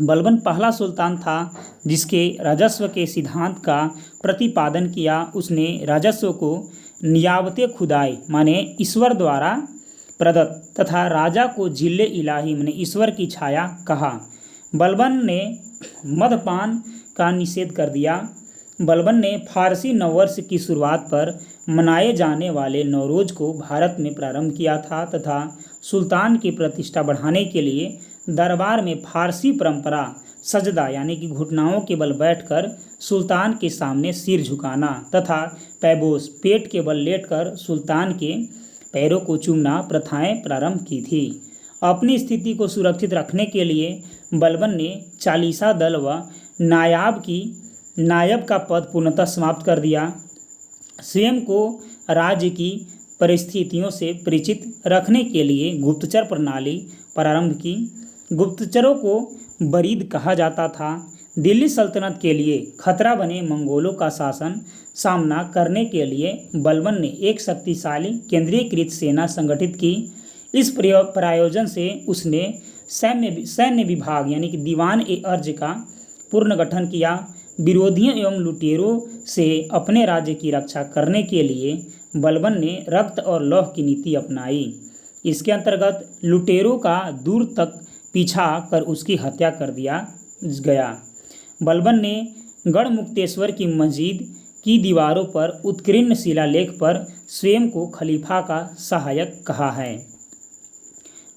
बलबन पहला सुल्तान था जिसके राजस्व के सिद्धांत का प्रतिपादन किया। उसने राजस्व को नियाबते खुदाई माने ईश्वर द्वारा प्रदत्त तथा राजा को जिल्ले इलाही माने ईश्वर की छाया कहा। बलबन ने मदपान का निषेध कर दिया। बलबन ने फारसी नववर्ष की शुरुआत पर मनाए जाने वाले नवरोज को भारत में प्रारंभ किया था तथा सुल्तान की प्रतिष्ठा बढ़ाने के लिए दरबार में फारसी परंपरा सजदा यानी कि घुटनाओं के बल बैठकर सुल्तान के सामने सिर झुकाना तथा पैबोस पेट के बल लेटकर सुल्तान के पैरों को चूमना प्रथाएं प्रारंभ की थी। अपनी स्थिति को सुरक्षित रखने के लिए बलबन ने चालीसा दल व नायब का पद पूर्णतः समाप्त कर दिया। स्वयं को राज्य की परिस्थितियों से परिचित रखने के लिए गुप्तचर प्रणाली प्रारंभ की। गुप्तचरों को बरीद कहा जाता था। दिल्ली सल्तनत के लिए खतरा बने मंगोलों का सामना करने के लिए बलबन ने एक शक्तिशाली केंद्रीकृत सेना संगठित की। इस प्रायोजन से उसने सैन्य विभाग यानी कि दीवान ए अर्ज का पुनर्गठन किया। विरोधियों एवं लुटेरों से अपने राज्य की रक्षा करने के लिए बलबन ने रक्त और लौह की नीति अपनाई। इसके अंतर्गत लुटेरों का दूर तक पीछा कर उसकी हत्या कर दिया गया। बलबन ने गढ़मुक्तेश्वर की मस्जिद की दीवारों पर उत्कीर्ण शिलालेख पर स्वयं को खलीफा का सहायक कहा है।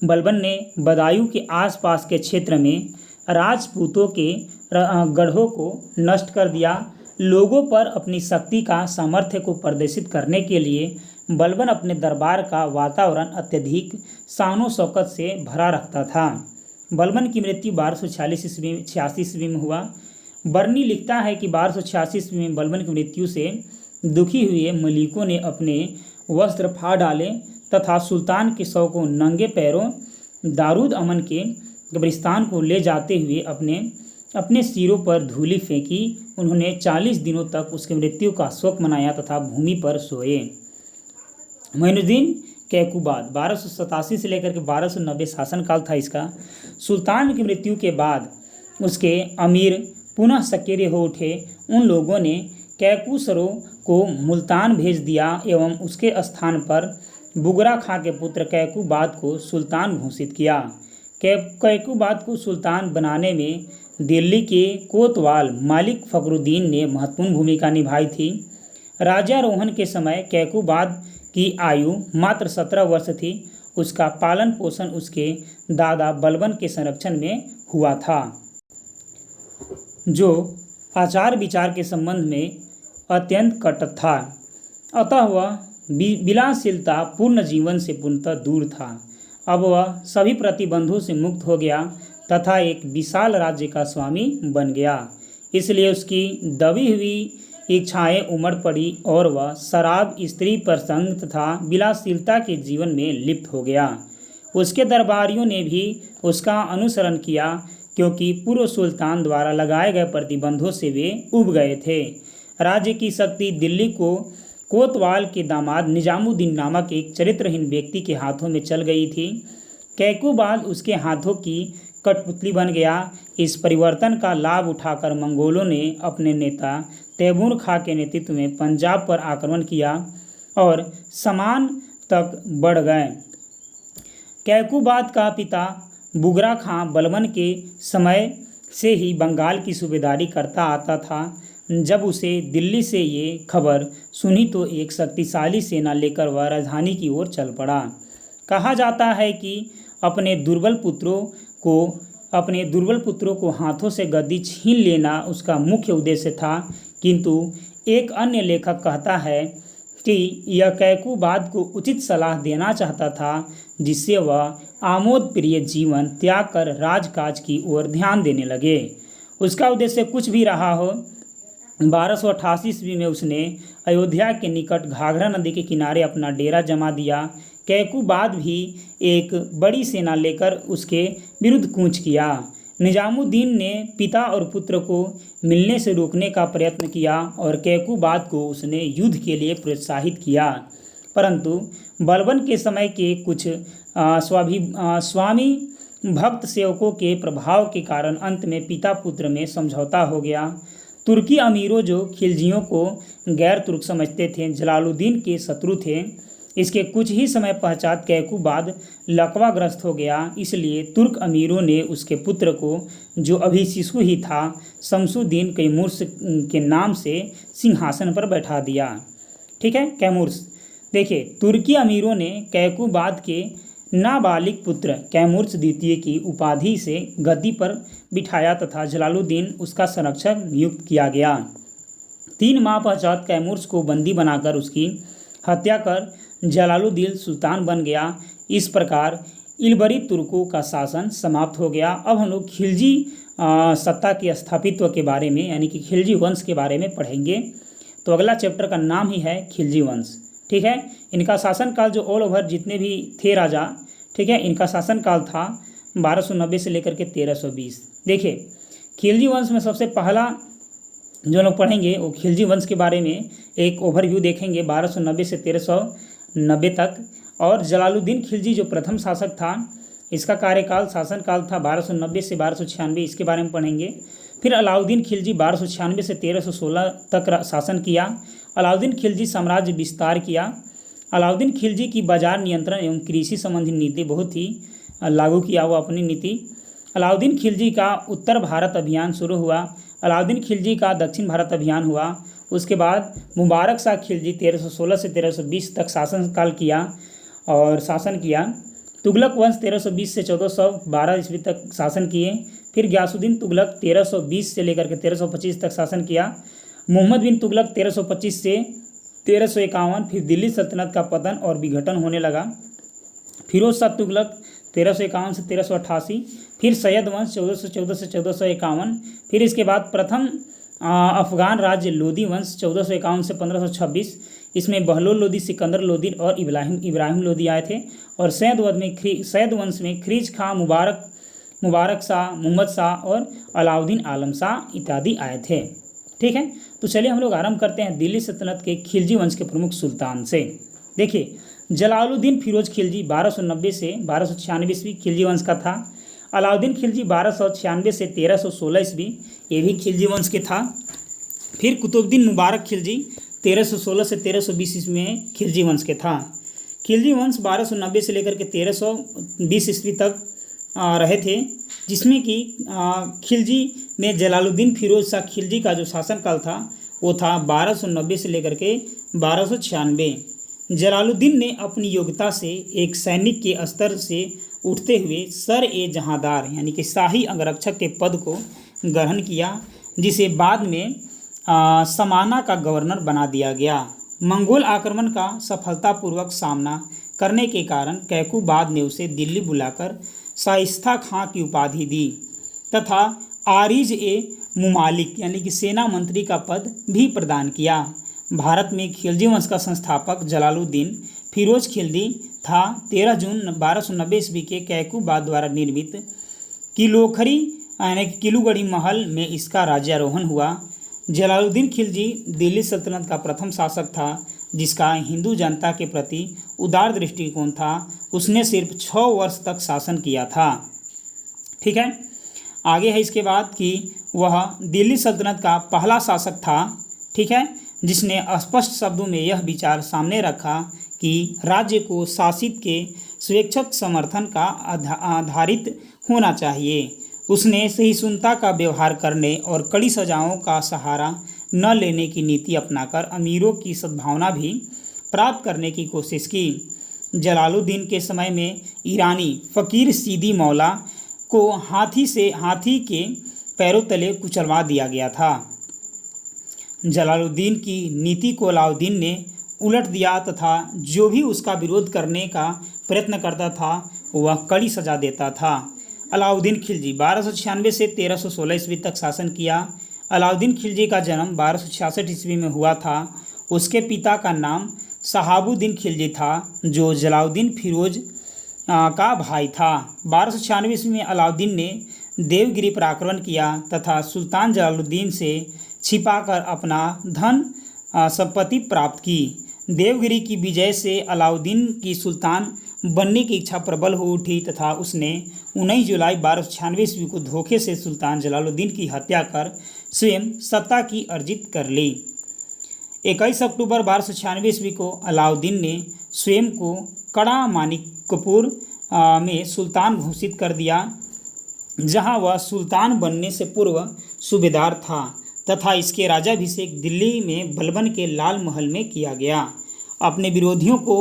बलबन ने बदायूं के आसपास के क्षेत्र में राजपूतों के गढ़ों को नष्ट कर दिया। लोगों पर अपनी शक्ति का सामर्थ्य को प्रदर्शित करने के लिए बलबन अपने दरबार का वातावरण अत्यधिक शानो शौकत से भरा रखता था। बलबन की मृत्यु 1286 ईस्वी में हुआ। बर्नी लिखता है कि 1286 ईस्वी में बलबन की मृत्यु से दुखी हुए मलिकों ने अपने वस्त्र फाड़ डाले तथा सुल्तान के शव को नंगे पैरों दारूद अमन के कब्रिस्तान को ले जाते हुए अपने सिरों पर धूलि फेंकी। उन्होंने 40 दिनों तक उसकी मृत्यु का शोक मनाया तथा भूमि पर सोए। मोइनुद्दीन कैकुबाद 1287 से लेकर के 1290 शासनकाल था इसका। सुल्तान की मृत्यु के बाद उसके अमीर पुनः सक्रिय हो उठे। उन लोगों ने कैकुसरो को मुल्तान भेज दिया एवं उसके स्थान पर बुगरा खां के पुत्र कैकुबाद को सुल्तान घोषित किया। कैकुबाद को सुल्तान बनाने में दिल्ली के कोतवाल मालिक फखरुद्दीन ने महत्वपूर्ण भूमिका निभाई थी। राज्यारोहण के समय कैकुबाद की आयु मात्र 17 वर्ष थी। उसका पालन पोषण उसके दादा बलबन के संरक्षण में हुआ था, जो आचार विचार के संबंध में अत्यंत कटु था। अतः वह विलासशीलता पूर्ण जीवन से पूर्णतः दूर था। अब वह सभी प्रतिबंधों से मुक्त हो गया तथा एक विशाल राज्य का स्वामी बन गया। इसलिए उसकी दबी हुई इच्छाएं उमड़ पड़ी और वह शराब, स्त्री प्रसंग तथा विलासशीलता के जीवन में लिप्त हो गया। उसके दरबारियों ने भी उसका अनुसरण किया क्योंकि पूर्व सुल्तान द्वारा लगाए गए प्रतिबंधों से वे उब गए थे। राज्य की शक्ति दिल्ली को कोतवाल के दामाद निजामुद्दीन नामक एक चरित्रहीन व्यक्ति के हाथों में चल गई थी। कैकुबाद उसके हाथों की कठपुतली बन गया। इस परिवर्तन का लाभ उठाकर मंगोलों ने अपने नेता तैमूर खां के नेतृत्व में पंजाब पर आक्रमण किया और समान तक बढ़ गए। कैकुबाद का पिता बुगरा खां बलबन के समय से ही बंगाल की सूबेदारी करता आता था। जब उसे दिल्ली से ये खबर सुनी तो एक शक्तिशाली सेना लेकर वह राजधानी की ओर चल पड़ा। कहा जाता है कि अपने दुर्बल पुत्रों को हाथों से गद्दी छीन लेना उसका मुख्य उद्देश्य था, किंतु एक अन्य लेखक कहता है कि यह कैकुबाद को उचित सलाह देना चाहता था जिससे वह आमोद प्रिय जीवन त्याग कर राजकाज की ओर ध्यान देने लगे। उसका उद्देश्य कुछ भी रहा हो, 1288 ईस्वी में उसने अयोध्या के निकट घाघरा नदी के किनारे अपना डेरा जमा दिया। कैकुबाद भी एक बड़ी सेना लेकर उसके विरुद्ध कूच किया। निजामुद्दीन ने पिता और पुत्र को मिलने से रोकने का प्रयत्न किया और कैकुबाद को उसने युद्ध के लिए प्रोत्साहित किया, परंतु बलबन के समय के कुछ स्वामी भक्त सेवकों के प्रभाव के कारण अंत में पिता पुत्र में समझौता हो गया। तुर्की अमीरों जो खिलजियों को गैर तुर्क समझते थे, जलालुद्दीन के शत्रु थे। इसके कुछ ही समय पश्चात कैकुबाद लकवाग्रस्त हो गया, इसलिए तुर्क अमीरों ने उसके पुत्र को, जो अभी शिशु ही था, शमसुद्दीन कैमुर्स के नाम से सिंहासन पर बैठा दिया। ठीक है, कैमुर्स। देखिए, तुर्की अमीरों ने कैकुबाद के नाबालिग पुत्र कैमुर्स द्वितीय की उपाधि से गद्दी पर बिठाया तथा जलालुद्दीन उसका संरक्षक नियुक्त किया गया। 3 माह पश्चात कैमुर्स को बंदी बनाकर उसकी हत्या कर जलालुद्दीन सुल्तान बन गया। इस प्रकार इलबरी तुर्कों का शासन समाप्त हो गया। अब हम लोग खिलजी सत्ता के स्थापित्व के बारे में यानी कि खिलजी वंश के बारे में पढ़ेंगे। तो अगला चैप्टर का नाम ही है खिलजी वंश। ठीक है। इनका शासनकाल जो ऑल ओवर जितने भी थे राजा, ठीक है, इनका शासनकाल था 1290 से लेकर के 1320। देखिए खिलजी वंश में सबसे पहला जो लोग पढ़ेंगे वो खिलजी वंश के बारे में एक ओवरव्यू देखेंगे 1290 से 1390 तक। और जलालुद्दीन खिलजी जो प्रथम शासक था, इसका कार्यकाल शासनकाल था 1290 से 1296, इसके बारे में पढ़ेंगे। फिर अलाउद्दीन खिलजी 1296 से 1316 तक शासन किया। अलाउद्दीन खिलजी साम्राज्य विस्तार किया। अलाउद्दीन खिलजी की बाजार नियंत्रण एवं कृषि संबंधी नीति बहुत ही लागू किया वो अपनी नीति। अलाउद्दीन खिलजी का उत्तर भारत अभियान शुरू हुआ। अलाउद्दीन खिलजी का दक्षिण भारत अभियान हुआ। उसके बाद मुबारक शाह खिलजी 1316 से 1320 तक शासन किया। तुगलक वंश 1320 से 1412 ईस्वी तक शासन किए। फिर गयासुद्दीन तुगलक 1320 से लेकर के 1325 तक शासन किया। मोहम्मद बिन तुगलक 1325 से 1351। फिर दिल्ली सल्तनत का पतन और विघटन होने लगा। फिरोज शाह तुगलक 1351 से 1388। फिर सैयद वंश 1414 से 1451। फिर इसके बाद प्रथम अफगान राज्य लोदी वंश 1451 से 1526। इसमें बहलोल लोदी, सिकंदर लोदी और इब्राहिम लोदी आए थे। और सैयद वंश में ख्रीज खां, मुबारक शाह, मोहम्मद शाह और अलाउद्दीन आलम शाह इत्यादि आए थे। ठीक है, तो चलिए हम लोग आरंभ करते हैं दिल्ली सल्तनत के खिलजी वंश के प्रमुख सुल्तान से। देखिए जलालुद्दीन फिरोज खिलजी 1290 से 1296 ईस्वी खिलजी वंश का था। अलाउद्दीन खिलजी 1296 से 1316 ईस्वी, ये भी खिलजी वंश के था। फिर कुतुबुद्दीन मुबारक खिलजी 1316 से 1320 ईस्वी में खिलजी वंश के था। खिलजी वंश 1290 से लेकर के 1320 ईस्वी तक रहे थे, जिसमें कि खिलजी में जलालुद्दीन फिरोज शाह खिलजी का जो शासनकाल था वो था 1290 से लेकर के 1296। जलालुद्दीन ने अपनी योग्यता से एक सैनिक के स्तर से उठते हुए सर-ए-जहांदार यानी कि शाही अंगरक्षक के पद को ग्रहण किया, जिसे बाद में समाना का गवर्नर बना दिया गया। मंगोल आक्रमण का सफलतापूर्वक सामना करने के कारण कैकूबाद ने उसे दिल्ली बुलाकर शाइस्ता खां की उपाधि दी तथा आरिज-ए-मुमालिक यानी कि सेना मंत्री का पद भी प्रदान किया। भारत में खिलजी वंश का संस्थापक जलालुद्दीन फिरोज खिलजी था। 13 जून 1290 ईस्वी के कैकूबाद द्वारा निर्मित किलोखरी यानी कि किलूगढ़ी महल में इसका राज्यारोहण हुआ। जलालुद्दीन खिलजी दिल्ली सल्तनत का प्रथम शासक था जिसका हिंदू जनता के प्रति उदार दृष्टिकोण था। उसने सिर्फ 6 वर्ष तक शासन किया था। ठीक है, आगे है इसके बाद कि वह दिल्ली सल्तनत का पहला शासक था, ठीक है, जिसने स्पष्ट शब्दों में यह विचार सामने रखा कि राज्य को शासित के स्वेच्छक समर्थन का आधारित होना चाहिए। उसने सहिष्णुता का व्यवहार करने और कड़ी सजाओं का सहारा न लेने की नीति अपनाकर अमीरों की सद्भावना भी प्राप्त करने की कोशिश की। जलालुद्दीन के समय में ईरानी फ़कीर सीदी मौला को हाथी के पैरों तले कुचलवा दिया गया था। जलालुद्दीन की नीति को अलाउद्दीन ने उलट दिया तथा जो भी उसका विरोध करने का प्रयत्न करता था वह कड़ी सजा देता था। अलाउद्दीन खिलजी 1296 से 1316 ईस्वी तक शासन किया। अलाउद्दीन खिलजी का जन्म 1266 ईस्वी में हुआ था। उसके पिता का नाम शहाबुद्दीन खिलजी था जो जलालुद्दीन फिरोज का भाई था। 1296 ईस्वी में अलाउद्दीन ने देवगिरी पर आक्रमण किया तथा सुल्तान जलालुद्दीन से छिपाकर अपना धन संपत्ति प्राप्त की। देवगिरी की विजय से अलाउद्दीन की सुल्तान बनने की इच्छा प्रबल हो उठी तथा उसने 19 जुलाई 1296 ईस्वी को धोखे से सुल्तान जलालुद्दीन की हत्या कर स्वयं सत्ता की अर्जित कर ली। 21 अक्टूबर 1296 ईस्वी को अलाउद्दीन ने स्वयं को कड़ा मानिकपुर में सुल्तान घोषित कर दिया, जहां वह सुल्तान बनने से पूर्व सूबेदार था तथा इसके राजाभिषेक दिल्ली में बलबन के लाल महल में किया गया। अपने विरोधियों को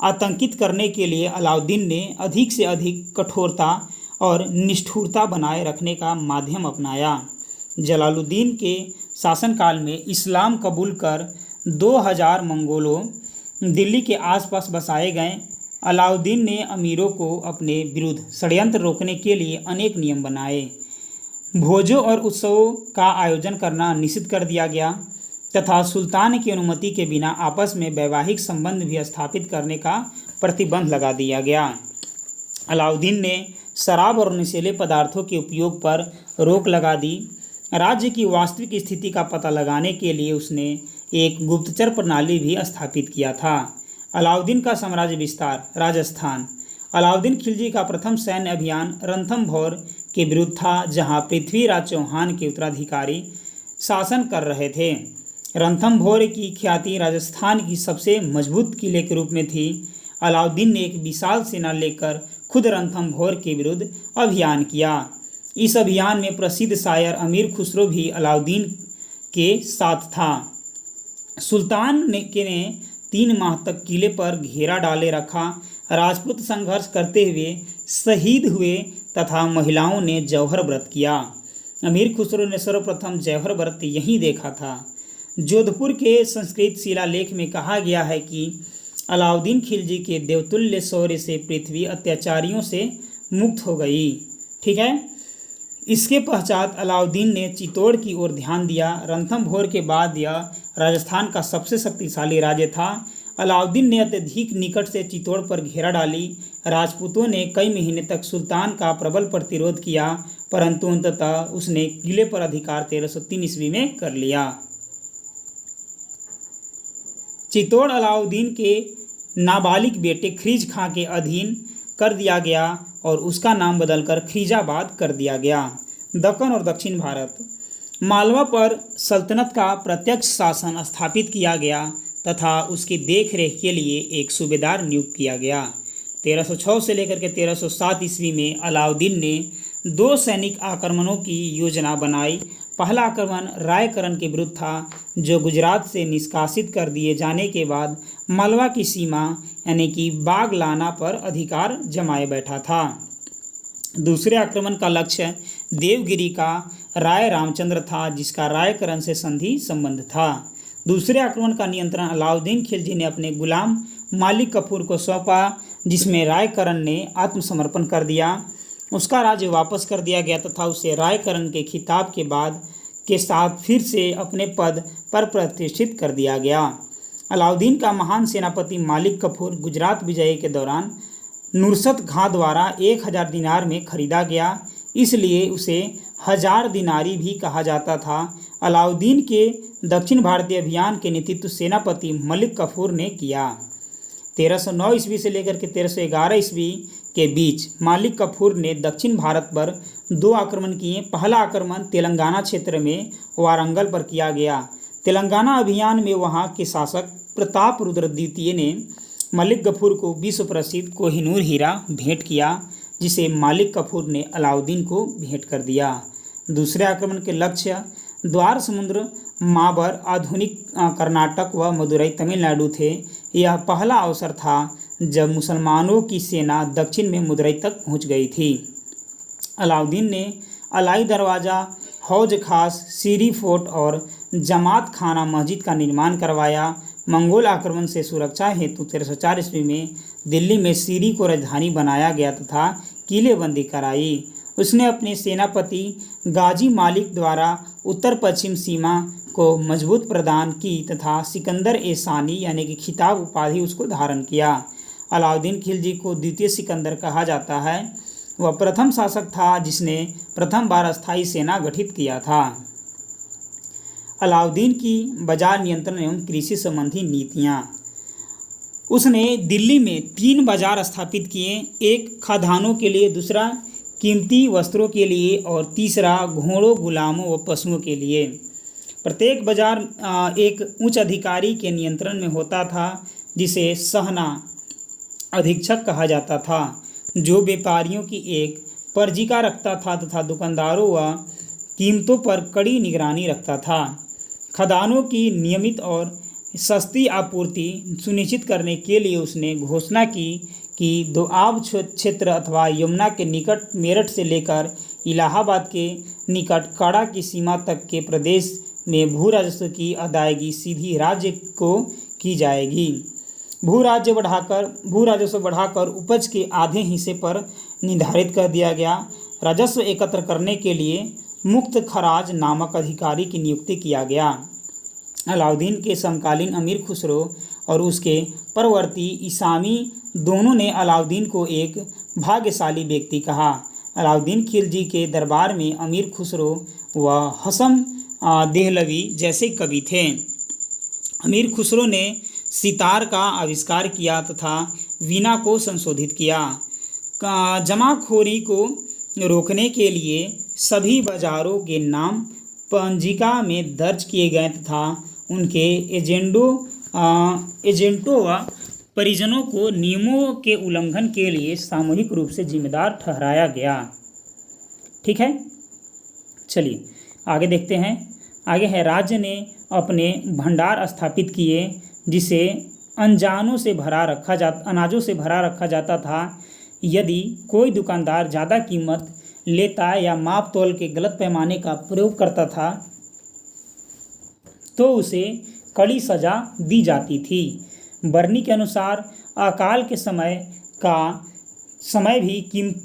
आतंकित करने के लिए अलाउद्दीन ने अधिक से अधिक कठोरता और निष्ठुरता बनाए रखने का माध्यम अपनाया। जलालुद्दीन के शासनकाल में इस्लाम कबूल कर 2000 मंगोलों दिल्ली के आसपास बसाए गए। अलाउद्दीन ने अमीरों को अपने विरुद्ध षड्यंत्र रोकने के लिए अनेक नियम बनाए। भोजों और उत्सवों का आयोजन करना निषिद्ध कर दिया गया तथा सुल्तान की अनुमति के बिना आपस में वैवाहिक संबंध भी स्थापित करने का प्रतिबंध लगा दिया गया। अलाउद्दीन ने शराब और नशीले पदार्थों के उपयोग पर रोक लगा दी। राज्य की वास्तविक स्थिति का पता लगाने के लिए उसने एक गुप्तचर प्रणाली भी स्थापित किया था। अलाउद्दीन का साम्राज्य विस्तार। राजस्थान। अलाउद्दीन खिलजी का प्रथम सैन्य अभियान रणथंभौर के विरुद्ध था, जहां पृथ्वीराज चौहान के उत्तराधिकारी शासन कर रहे थे। रणथंभौर की ख्याति राजस्थान की सबसे मजबूत किले के रूप में थी। अलाउद्दीन ने एक विशाल सेना लेकर खुद रणथंभौर के विरुद्ध अभियान किया। इस अभियान में प्रसिद्ध शायर अमीर खुसरो भी अलाउद्दीन के साथ था। सुल्तान ने 3 माह तक किले पर घेरा डाले रखा। राजपूत संघर्ष करते हुए शहीद हुए तथा महिलाओं ने जौहर व्रत किया। अमीर खुसरो ने सर्वप्रथम जौहर व्रत यहीं देखा था। जोधपुर के संस्कृत शिलालेख में कहा गया है कि अलाउद्दीन खिलजी के देवतुल्य शौर्य से पृथ्वी अत्याचारियों से मुक्त हो गई। ठीक है। इसके पश्चात अलाउद्दीन ने चित्तौड़ की ओर ध्यान दिया। रणथंभौर के बाद यह राजस्थान का सबसे शक्तिशाली राज्य था। अलाउद्दीन ने अत्यधिक निकट से चित्तौड़ पर घेरा डाली। राजपूतों ने कई महीने तक सुल्तान का प्रबल प्रतिरोध किया, परंतु अंततः उसने किले पर अधिकार 1303 ईस्वी में कर लिया। चित्तौड़ अलाउद्दीन के नाबालिग बेटे ख्रीज खां के अधीन कर दिया गया और उसका नाम बदलकर ख्रीजाबाद कर दिया गया। दक्कन और दक्षिण भारत। मालवा पर सल्तनत का प्रत्यक्ष शासन स्थापित किया गया तथा उसकी देखरेख के लिए एक सूबेदार नियुक्त किया गया। 1306 से लेकर के 1307 ईस्वी में अलाउद्दीन ने 2 सैनिक आक्रमणों की योजना बनाई। पहला आक्रमण रायकरण के विरुद्ध था, जो गुजरात से निष्कासित कर दिए जाने के बाद मालवा की सीमा यानी कि बागलाना पर अधिकार जमाए बैठा था। दूसरे आक्रमण का लक्ष्य देवगिरी का राय रामचंद्र था, जिसका रायकरण से संधि संबंध था। दूसरे आक्रमण का नियंत्रण अलाउद्दीन खिलजी ने अपने गुलाम मालिक कफूर को सौंपा, जिसमें रायकरण ने आत्मसमर्पण कर दिया। उसका राज्य वापस कर दिया गया तथा उसे रायकरण के खिताब के बाद के साथ फिर से अपने पद पर प्रतिष्ठित कर दिया गया। अलाउद्दीन का महान सेनापति मालिक कफूर गुजरात विजय के दौरान नुसरत खां द्वारा 1000 दिनार में खरीदा गया, इसलिए उसे 1000 दिनारी भी कहा जाता था। अलाउद्दीन के दक्षिण भारतीय अभियान के नेतृत्व सेनापति मलिक कफूर ने किया। 1309 ईस्वी से लेकर के 1311 ईस्वी के बीच मालिक कफूर ने दक्षिण भारत पर 2 आक्रमण किए। पहला आक्रमण तेलंगाना क्षेत्र में वारंगल पर किया गया। तेलंगाना अभियान में वहां के शासक प्रताप रुद्र द्वितीय ने मलिक कफूर को विश्व प्रसिद्ध कोहिनूर हीरा भेंट किया, जिसे मालिक कफूर ने अलाउद्दीन को भेंट कर दिया। दूसरे आक्रमण के लक्ष्य द्वार समुद्र, माबर, आधुनिक कर्नाटक व मदुरई तमिलनाडु थे। यह पहला अवसर था जब मुसलमानों की सेना दक्षिण में मदुरई तक पहुंच गई थी। अलाउद्दीन ने अलाई दरवाज़ा, हौज खास, सीरी फोर्ट और जमात खाना मस्जिद का निर्माण करवाया। मंगोल आक्रमण से सुरक्षा हेतु 1304 ईस्वी में दिल्ली में सीरी को राजधानी बनाया गया तथा किलेबंदी कराई। उसने अपने सेनापति गाजी मालिक द्वारा उत्तर पश्चिम सीमा को मजबूत प्रदान की तथा सिकंदर ए सानी यानी कि खिताब उपाधि उसको धारण किया। अलाउद्दीन खिलजी को द्वितीय सिकंदर कहा जाता है। वह प्रथम शासक था जिसने प्रथम बार अस्थायी सेना गठित किया था। अलाउद्दीन की बाजार नियंत्रण एवं कृषि संबंधी नीतियाँ। उसने दिल्ली में 3 बाजार स्थापित किए, एक खाद्यान्नों के लिए, दूसरा कीमती वस्त्रों के लिए और तीसरा घोड़ों, गुलामों व पशुओं के लिए। प्रत्येक बाजार एक उच्च अधिकारी के नियंत्रण में होता था, जिसे सहना अधीक्षक कहा जाता था, जो व्यापारियों की एक पर्जिका रखता था तथा दुकानदारों व कीमतों पर कड़ी निगरानी रखता था। खदानों की नियमित और सस्ती आपूर्ति सुनिश्चित करने के लिए उसने घोषणा की कि दोआब क्षेत्र अथवा यमुना के निकट मेरठ से लेकर इलाहाबाद के निकट काड़ा की सीमा तक के प्रदेश में भू राजस्व की अदायगी सीधी राज्य को की जाएगी। भू राजस्व बढ़ाकर उपज के आधे हिस्से पर निर्धारित कर दिया गया। राजस्व एकत्र करने के लिए मुक्त खराज नामक अधिकारी की नियुक्ति किया गया। अलाउद्दीन के समकालीन अमीर खुसरो और उसके परवर्ती ईसामी दोनों ने अलाउद्दीन को एक भाग्यशाली व्यक्ति कहा। अलाउद्दीन खिलजी के दरबार में अमीर खुसरो व हसन देहलवी जैसे कवि थे। अमीर खुसरो ने सितार का आविष्कार किया तथा वीणा को संशोधित किया। जमाखोरी को रोकने के लिए सभी बाजारों के नाम पंजिका में दर्ज किए गए तथा उनके एजेंटों व परिजनों को नियमों के उल्लंघन के लिए सामूहिक रूप से जिम्मेदार ठहराया गया। ठीक है, चलिए आगे देखते हैं। आगे है, राज्य ने अपने भंडार स्थापित किए जिसे अनाजों से भरा रखा जाता था। यदि कोई दुकानदार ज़्यादा कीमत लेता या माप तोल के गलत पैमाने का प्रयोग करता था तो उसे कड़ी सजा दी जाती थी। बरनी के अनुसार अकाल के समय भी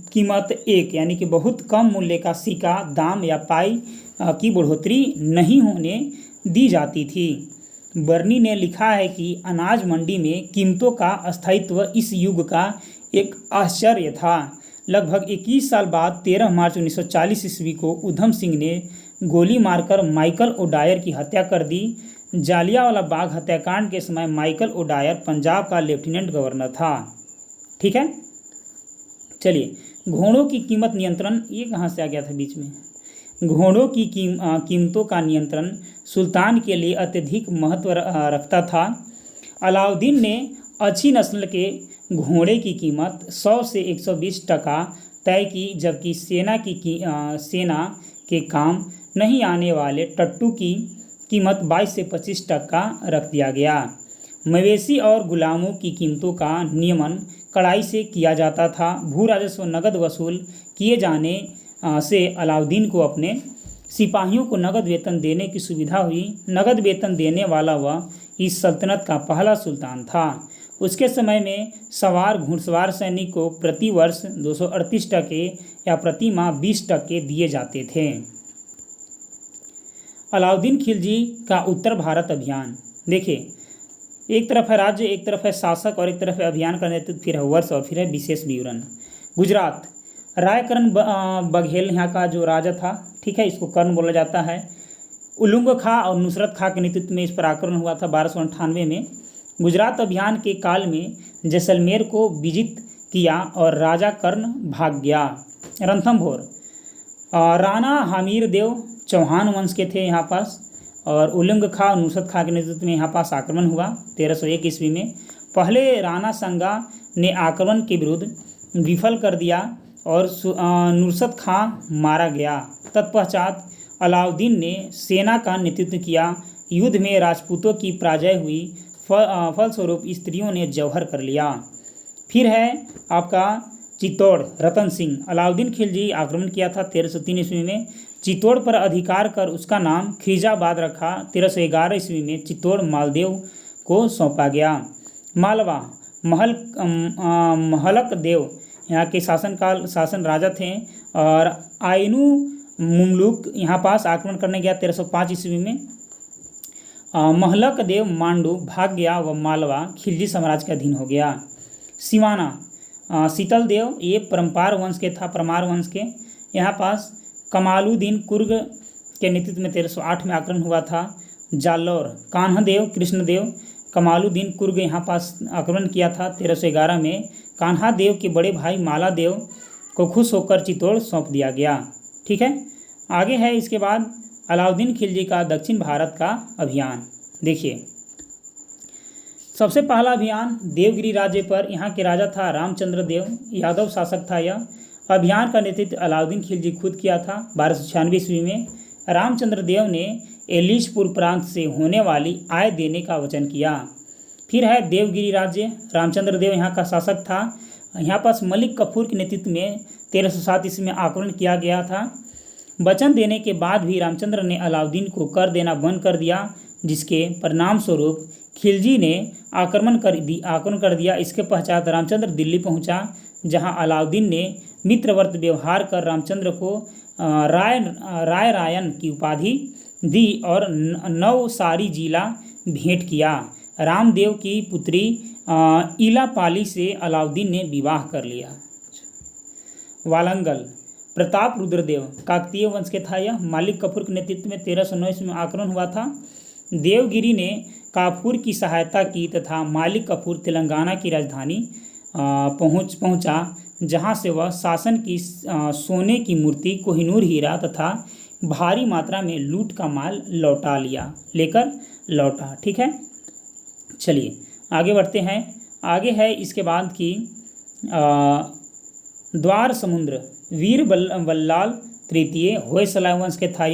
कीमत एक यानी कि बहुत कम मूल्य का सिक्का, दाम या पाई की बढ़ोतरी नहीं होने दी जाती थी। बर्नी ने लिखा है कि अनाज मंडी में कीमतों का अस्थायित्व इस युग का एक आश्चर्य था। लगभग 21 साल बाद 13 मार्च 1940 ईस्वी को उधम सिंह ने गोली मारकर माइकल ओडायर की हत्या कर दी। जालियांवाला बाग हत्याकांड के समय माइकल ओडायर पंजाब का लेफ्टिनेंट गवर्नर था। ठीक है, चलिए घोड़ों की कीमत नियंत्रण, ये कहाँ से आ गया था बीच में। घोड़ों की कीमतों का नियंत्रण सुल्तान के लिए अत्यधिक महत्व रखता था। अलाउद्दीन ने अच्छी नस्ल के घोड़े की कीमत 100 से 120 टका तय की, जबकि सेना के काम नहीं आने वाले टट्टू की कीमत 22 से 25 टका रख दिया गया। मवेशी और गुलामों की कीमतों का नियमन कड़ाई से किया जाता था। भू राजस्व नगद वसूल किए जाने से अलाउद्दीन को अपने सिपाहियों को नगद वेतन देने की सुविधा हुई। नगद वेतन देने वाला वह इस सल्तनत का पहला सुल्तान था। उसके समय में सवार घुड़सवार सैनिक को प्रति वर्ष 238 टके या प्रति माह 20 टके दिए जाते थे। अलाउद्दीन खिलजी का उत्तर भारत अभियान, देखिए एक तरफ है राज्य, एक तरफ है शासक और एक तरफ है अभियान का नेतृत्व, फिर है वर्ष और फिर है विशेष विवरण। गुजरात, रायकरण बघेल यहाँ का जो राजा था, ठीक है, इसको कर्ण बोला जाता है। उलुंग खां और नुसरत खां के नेतृत्व में इस पर आक्रमण हुआ था 1298 में। गुजरात अभियान के काल में जैसलमेर को विजित किया और राजा कर्ण भाग गया। रणथंभौर, राणा हमीर देव चौहान वंश के थे यहाँ पास, और उलुंग खां और नुसरत खां के नेतृत्व में यहाँ पास आक्रमण हुआ 1301 ईस्वी में। पहले राणा संगा ने आक्रमण के विरुद्ध विफल कर दिया और नुसरत खां मारा गया। तत्पश्चात अलाउद्दीन ने सेना का नेतृत्व किया। युद्ध में राजपूतों की पराजय हुई, फलस्वरूप स्त्रियों ने जौहर कर लिया। फिर है आपका चित्तौड़, रतन सिंह। अलाउद्दीन खिलजी आक्रमण किया था 1303 ईस्वी में। चित्तौड़ पर अधिकार कर उसका नाम खिजाबाद रखा। 1311 ईस्वी में चित्तौड़ मालदेव को सौंपा गया। मालवा, महलक देव यहाँ के शासन राजा थे, और आइनू मुमलुक यहाँ पास आक्रमण करने गया 1305 ईस्वी में। महलक देव मांडू भाग गया व मालवा खिलजी साम्राज्य के अधीन हो गया। सिवाना, शीतल देव ये परमार वंश के यहाँ पास कमालुद्दीन कुर्ग के नेतृत्व में 1308 में आक्रमण हुआ था। जालौर, कान्हादेव कृष्णदेव कमालुद्दीन कुर्ग यहाँ पास आक्रमण किया था 1311 में। कान्हा देव के बड़े भाई माला देव को खुश होकर चित्तौड़ सौंप दिया गया। ठीक है, आगे है इसके बाद अलाउद्दीन खिलजी का दक्षिण भारत का अभियान। देखिए सबसे पहला अभियान देवगिरी राज्य पर, यहाँ के राजा था रामचंद्र देव, यादव शासक था यह। अभियान का नेतृत्व अलाउद्दीन खिलजी खुद किया था 1296 ईस्वी में। रामचंद्र देव ने एलिशपुर प्रांत से होने वाली आय देने का वचन किया। फिर है देवगिरी राज्य, रामचंद्र देव यहाँ का शासक था। यहाँ पास मलिक कफूर के नेतृत्व में 1307 ईस्वी में आक्रमण किया गया था। वचन देने के बाद भी रामचंद्र ने अलाउद्दीन को कर देना बंद कर दिया, जिसके परिणाम स्वरूप खिलजी ने आक्रमण कर दिया। इसके पश्चात रामचंद्र दिल्ली पहुंचा, जहां अलाउद्दीन ने मित्रवर्त व्यवहार कर रामचंद्र को रायरायन की उपाधि दी और नवसारी जिला भेंट किया। रामदेव की पुत्री इलापाली से अलाउद्दीन ने विवाह कर लिया। वालंगल प्रताप रुद्रदेव काकतीय वंश के था। यह मालिक कफूर के नेतृत्व में 1309 ईस्वी में आक्रमण हुआ था। देवगिरी ने काफूर की सहायता की तथा मालिक कफूर तेलंगाना की राजधानी पहुंचा, जहां से वह शासन की सोने की मूर्ति, कोहिनूर हीरा तथा भारी मात्रा में लूट का माल लेकर लौटा। ठीक है, चलिए आगे बढ़ते हैं। आगे है इसके बाद की द्वार समुद्र वीर बल्लाल तृतीय होयसला वंश के था।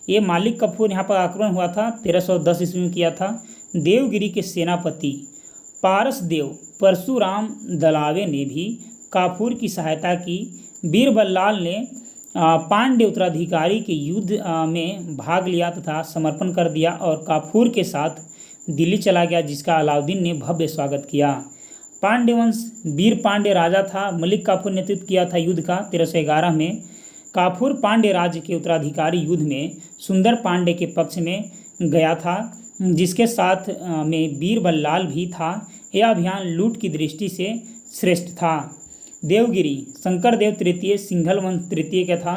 ये मालिक कफूर यहाँ पर आक्रमण हुआ था, 1310 ईस्वी में किया था। देवगिरी के सेनापति पारस देव परशुराम दलावे ने भी काफूर की सहायता की। वीर बल्लाल ने पांड्य उत्तराधिकारी के युद्ध में भाग लिया तथा समर्पण कर दिया और काफूर के साथ दिल्ली चला गया, जिसका अलाउद्दीन ने भव्य स्वागत किया। पांड्य वंश वीर पांड्य राजा था। मलिक काफूर ने नेतृत्व किया था युद्ध का 1311 में। काफूर पांड्य राज्य के उत्तराधिकारी युद्ध में सुंदर पांड्य के पक्ष में गया था, जिसके साथ में वीर बल्लाल भी था। यह अभियान लूट की दृष्टि से श्रेष्ठ था। देवगिरी शंकरदेव तृतीय सिंघल वंश तृतीय का था।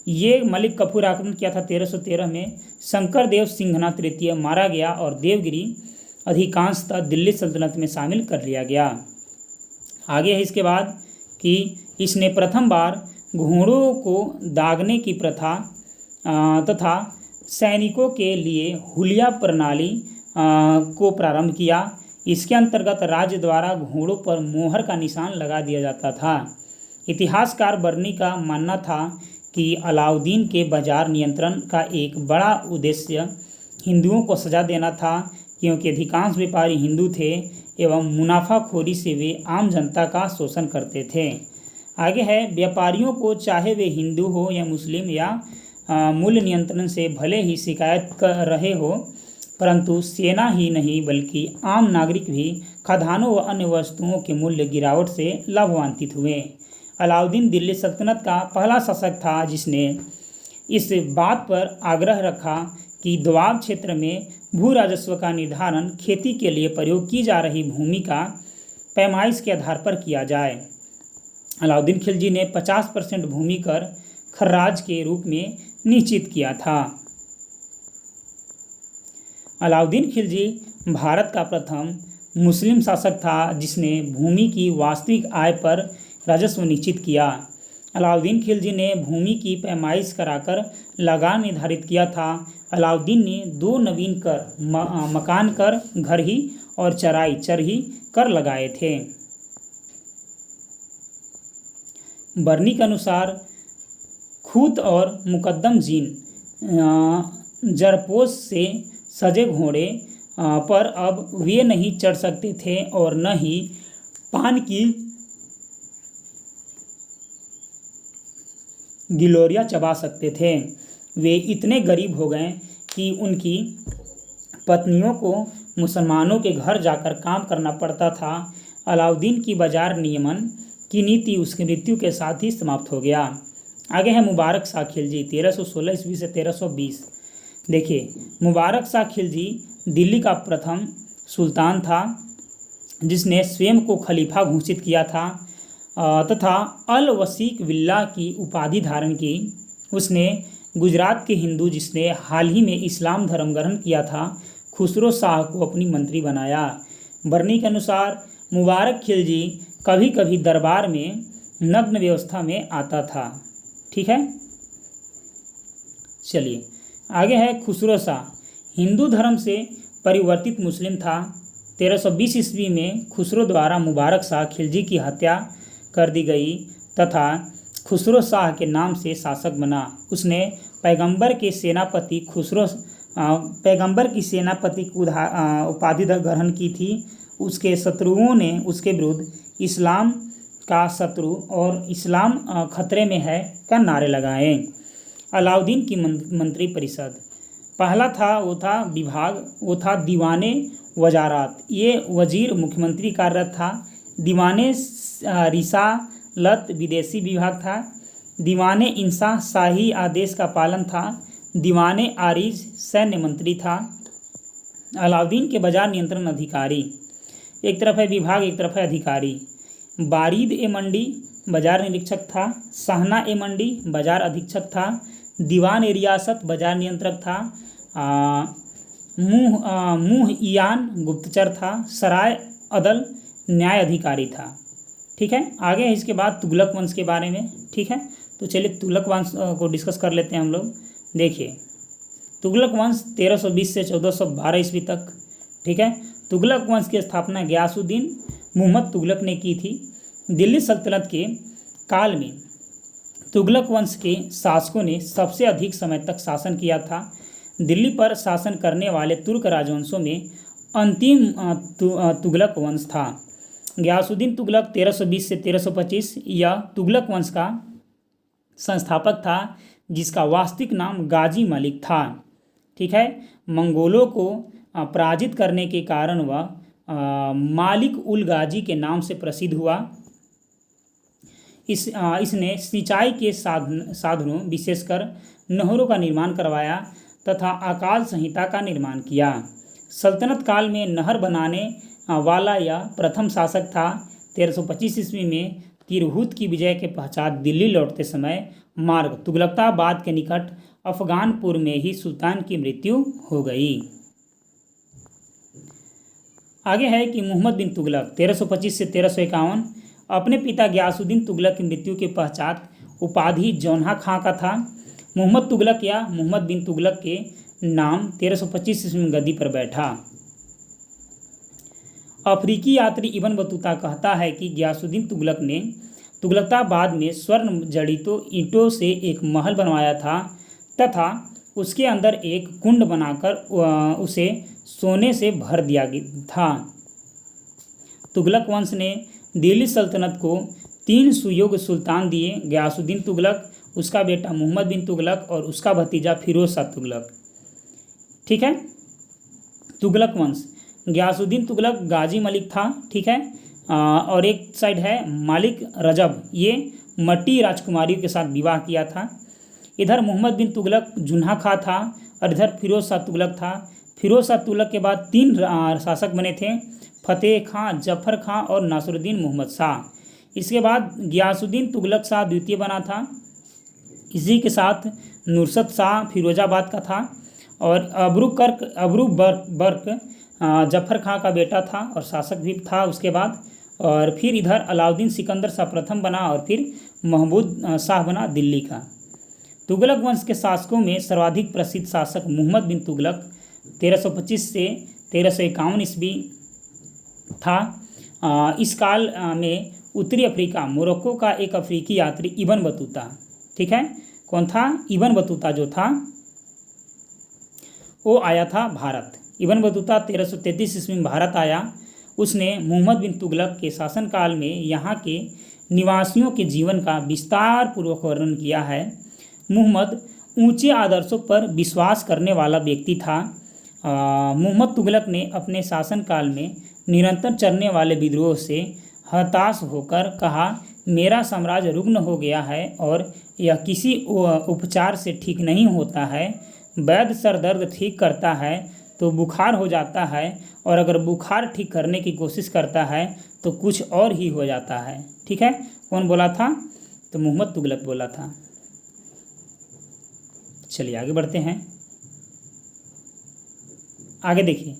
ये मलिक कफूर आक्रमण किया था 1313 में। शंकरदेव सिंघना तृतीय मारा गया और देवगिरी अधिकांशतः दिल्ली सल्तनत में शामिल कर लिया गया। आगे है इसके बाद कि इसने प्रथम बार घोड़ों को दागने की प्रथा तथा सैनिकों के लिए हुलिया प्रणाली को प्रारंभ किया। इसके अंतर्गत राज्य द्वारा घोड़ों पर मोहर का निशान लगा दिया जाता था। इतिहासकार बर्नी का मानना था कि अलाउद्दीन के बाजार नियंत्रण का एक बड़ा उद्देश्य हिंदुओं को सजा देना था, क्योंकि अधिकांश व्यापारी हिंदू थे एवं मुनाफाखोरी से वे आम जनता का शोषण करते थे। आगे है व्यापारियों को, चाहे वे हिंदू हो या मुस्लिम या मूल्य नियंत्रण से भले ही शिकायत कर रहे हो, परंतु सेना ही नहीं बल्कि आम नागरिक भी खदानों व अन्य वस्तुओं के मूल्य गिरावट से लाभान्वित हुए। अलाउद्दीन दिल्ली सल्तनत का पहला शासक था जिसने इस बात पर आग्रह रखा कि दोआब क्षेत्र में भू राजस्व का निर्धारण खेती के लिए प्रयोग की जा रही भूमि का पैमाइश के आधार पर किया जाए। अलाउद्दीन खिलजी ने 50% भूमि कर खर्राज के रूप में निश्चित किया था। अलाउद्दीन खिलजी भारत का प्रथम मुस्लिम शासक था जिसने भूमि की वास्तविक आय पर राजस्व निश्चित किया। अलाउद्दीन खिलजी ने भूमि की पैमाइश कराकर लगान निर्धारित किया था। अलाउद्दीन ने 2 नवीन कर, मकान कर, घरही और चरही कर लगाए थे। बर्नी के अनुसार खूत और मुकद्दम जीन जरपोश से सजे घोड़े पर अब वे नहीं चढ़ सकते थे और न ही पान की गिलोरियां चबा सकते थे। वे इतने गरीब हो गए कि उनकी पत्नियों को मुसलमानों के घर जाकर काम करना पड़ता था। अलाउद्दीन की बाजार नियमन की नीति उसकी मृत्यु के साथ ही समाप्त हो गया। आगे है मुबारक शाह खिलजी 1316 ईस्वी से 1320। देखिए, मुबारक शाह खिलजी दिल्ली का प्रथम सुल्तान था जिसने स्वयं को खलीफा घोषित किया था तथा अल वसीक विल्ला की उपाधि धारण की। उसने गुजरात के हिंदू जिसने हाल ही में इस्लाम धर्म ग्रहण किया था खुसरो शाह को अपनी मंत्री बनाया। बर्नी के अनुसार मुबारक खिलजी कभी कभी दरबार में नग्न व्यवस्था में आता था। ठीक है, चलिए आगे है खुसरो शाह। हिंदू धर्म से परिवर्तित मुस्लिम था। 1320 ईस्वी में खुसरो द्वारा मुबारक शाह खिलजी की हत्या कर दी गई तथा खुसरो शाह के नाम से शासक बना। उसने पैगंबर की सेनापति की उपाधि ग्रहण की थी। उसके शत्रुओं ने उसके विरुद्ध इस्लाम का शत्रु और इस्लाम खतरे में है का नारे लगाए। अलाउद्दीन की मंत्री परिषद पहला था वो था दीवाने वजारात। ये वजीर मुख्यमंत्री कार्यरत था। दीवाने रिसालत विदेशी विभाग था। दीवाने इंसाफ शाही आदेश का पालन था। दीवाने आरिज सैन्य मंत्री था। अलाउद्दीन के बाजार नियंत्रण अधिकारी, एक तरफ है विभाग एक तरफ है अधिकारी। बारीद ए मंडी बाजार निरीक्षक था। शाहना ए मंडी बाजार अधीक्षक था। दीवान ए रियासत बाजार नियंत्रक था। मुँह ईयान गुप्तचर था। सराय अदल न्याय अधिकारी था। ठीक है, आगे है इसके बाद तुगलक वंश के बारे में। ठीक है, तो चलिए तुगलक वंश को डिस्कस कर लेते हैं हम लोग। देखिए, तुगलक वंश 1320 से 1412 ईस्वी तक। ठीक है, तुगलक वंश की स्थापना गयासुद्दीन मुहम्मद तुगलक ने की थी। दिल्ली सल्तनत के काल में तुगलक वंश के शासकों ने सबसे अधिक समय तक शासन किया था। दिल्ली पर शासन करने वाले तुर्क राजवंशों में अंतिम तुगलक वंश था। गयासुद्दीन तुगलक 1320 से 1325 यह तुगलक वंश का संस्थापक था, जिसका वास्तविक नाम गाजी मलिक था। ठीक है, मंगोलों को पराजित करने के कारण वह मालिक उल गाजी के नाम से प्रसिद्ध हुआ। इसने सिंचाई के साधनों विशेषकर नहरों का निर्माण करवाया तथा अकाल संहिता का निर्माण किया। सल्तनत काल में नहर बनाने वाला यह प्रथम शासक था। 1325 ईस्वी में तिरहुत की विजय के पश्चात दिल्ली लौटते समय मार्ग तुगलकाबाद के निकट अफगानपुर में ही सुल्तान की मृत्यु हो गई। आगे है कि मुहम्मद बिन तुगलक 1325 से 1351 अपने पिता गयासुद्दीन तुगलक की मृत्यु के पश्चात उपाधि जौनहा खां का था। मुहम्मद तुगलक या मुहम्मद बिन तुगलक के नाम 1325 ईस्वी में गद्दी पर बैठा। अफ्रीकी यात्री इब्न बतूता कहता है कि गयासुद्दीन तुगलक ने तुगलकाबाद में स्वर्ण जड़ित ईंटों से एक महल बनवाया था तथा उसके अंदर एक कुंड बनाकर उसे सोने से भर दिया था। तुगलक वंश ने दिल्ली सल्तनत को 3 सुयोग्य सुल्तान दिए, गयासुद्दीन तुगलक, उसका बेटा मुहम्मद बिन तुगलक और उसका भतीजा फिरोज शाह तुगलक। ठीक है, तुगलक वंश गयासुद्दीन तुगलक गाजी मलिक था। ठीक है, और एक साइड है मालिक रजब, ये मट्टी राजकुमारियों के साथ विवाह किया था। इधर मुहम्मद बिन तुगलक जुन्हा खां था और इधर फिरोज शाह तुगलक था। फिरोज शाह तुगलक के बाद 3 शासक बने थे, फतेह खां, जफर खां और नासरुद्दीन मोहम्मद शाह। इसके बाद गयासुद्दीन तुगलक शाह द्वितीय बना था। इसी के साथ नुसरत शाह फिरोजाबाद का था और अबरू बर्क जफर खां का बेटा था और शासक भी था उसके बाद। और फिर इधर अलाउद्दीन सिकंदर शाह प्रथम बना और फिर महमूद शाह बना दिल्ली का। तुगलक वंश के शासकों में सर्वाधिक प्रसिद्ध शासक मुहम्मद बिन तुगलक 1325 से 1351 ईस्वी था। इस काल में उत्तरी अफ्रीका मोरक्को का एक अफ्रीकी यात्री इब्न बतूता, ठीक है, कौन था? इब्न बतूता जो था वो आया था भारत। इब्न बतूता 1333 ईस्वी में भारत आया। उसने मुहम्मद बिन तुगलक के शासनकाल में यहाँ के निवासियों के जीवन का विस्तार पूर्वक वर्णन किया है। मुहम्मद ऊंचे आदर्शों पर विश्वास करने वाला व्यक्ति था। मुहम्मद तुगलक ने अपने शासनकाल में निरंतर चलने वाले विद्रोह से हताश होकर कहा, मेरा साम्राज्य रुग्ण हो गया है और यह किसी उपचार से ठीक नहीं होता है। वैद्य सर दर्द ठीक करता है तो बुखार हो जाता है और अगर बुखार ठीक करने की कोशिश करता है तो कुछ और ही हो जाता है। ठीक है, कौन बोला था? तो मुहम्मद तुगलक बोला था। चलिए आगे बढ़ते हैं। आगे देखिए,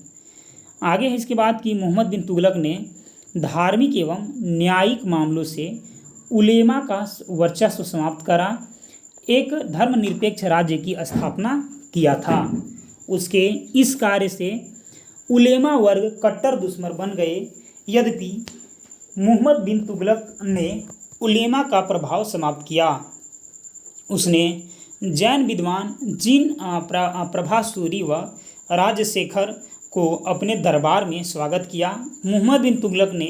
आगे है इसके बाद कि मुहम्मद बिन तुगलक ने धार्मिक एवं न्यायिक मामलों से उलेमा का वर्चस्व समाप्त करा, एक धर्मनिरपेक्ष राज्य की स्थापना किया था। उसके इस कार्य से उलेमा वर्ग कट्टर दुश्मन बन गए। यद्यपि मुहम्मद बिन तुगलक ने उलेमा का प्रभाव समाप्त किया। उसने जैन विद्वान जिन प्रभासूरी व राजशेखर को अपने दरबार में स्वागत किया। मुहम्मद बिन तुगलक ने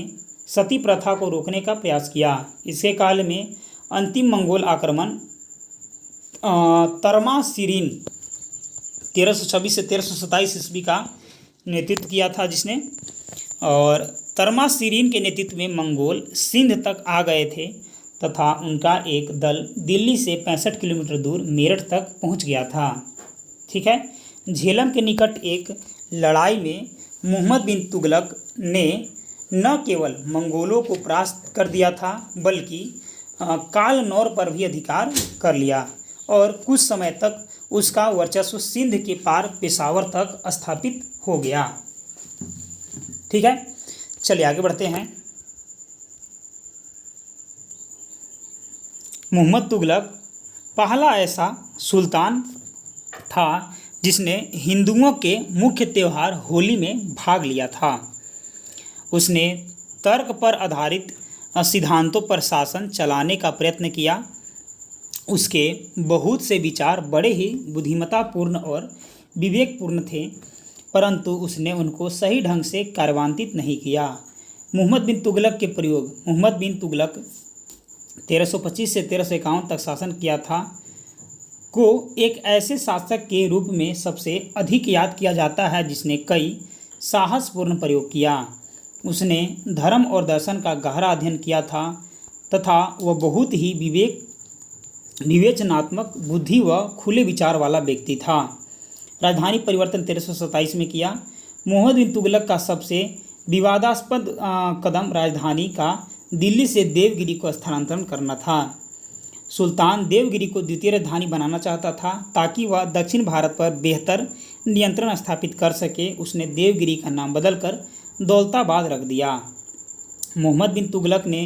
सती प्रथा को रोकने का प्रयास किया। इसके काल में अंतिम मंगोल आक्रमण तरमासिरीन 1326 से 1327 ईस्वी का नेतृत्व किया था जिसने, और तरमासिरीन के नेतृत्व में मंगोल सिंध तक आ गए थे तथा उनका एक दल दिल्ली से 65 किलोमीटर दूर मेरठ तक पहुंच गया था। ठीक है। झेलम के निकट एक लड़ाई में मोहम्मद बिन तुगलक ने न केवल मंगोलों को परास्त कर दिया था बल्कि कालनौर पर भी अधिकार कर लिया और कुछ समय तक उसका वर्चस्व सिंध के पार पेशावर तक स्थापित हो गया। ठीक है, चलिए आगे बढ़ते हैं। मोहम्मद तुगलक पहला ऐसा सुल्तान था जिसने हिंदुओं के मुख्य त्यौहार होली में भाग लिया था। उसने तर्क पर आधारित सिद्धांतों पर शासन चलाने का प्रयत्न किया। उसके बहुत से विचार बड़े ही बुद्धिमत्तापूर्ण और विवेकपूर्ण थे, परंतु उसने उनको सही ढंग से कार्यान्वित नहीं किया। मोहम्मद बिन तुगलक 1325 से 1351 तक शासन किया था को एक ऐसे शासक के रूप में सबसे अधिक याद किया जाता है जिसने कई साहसपूर्ण प्रयोग किया। उसने धर्म और दर्शन का गहरा अध्ययन किया था तथा वह बहुत ही विवेचनात्मक बुद्धि व खुले विचार वाला व्यक्ति था। राजधानी परिवर्तन 1327 में किया। मोहम्मद बिन तुगलक का सबसे विवादास्पद कदम राजधानी का दिल्ली से देवगिरी को स्थानांतरण करना था। सुल्तान देवगिरी को द्वितीय राजधानी बनाना चाहता था ताकि वह दक्षिण भारत पर बेहतर नियंत्रण स्थापित कर सके। उसने देवगिरी का नाम बदलकर दौलताबाद रख दिया। मोहम्मद बिन तुगलक ने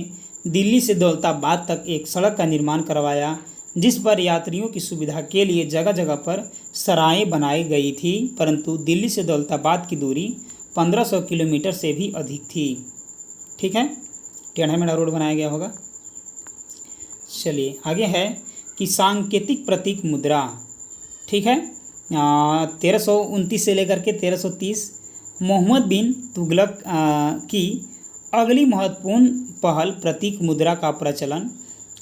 दिल्ली से दौलताबाद तक एक सड़क का निर्माण करवाया जिस पर यात्रियों की सुविधा के लिए जगह जगह पर सरायें बनाई गई थी, परंतु दिल्ली से दौलताबाद की दूरी 1500 किलोमीटर से भी अधिक थी। ठीक है, टेढ़ा मेढ़ा रोड बनाया गया होगा। चलिए आगे है कि सांकेतिक प्रतीक मुद्रा। ठीक है, 1329 से लेकर के 1330 मोहम्मद बिन तुगलक की अगली महत्वपूर्ण पहल प्रतीक मुद्रा का प्रचलन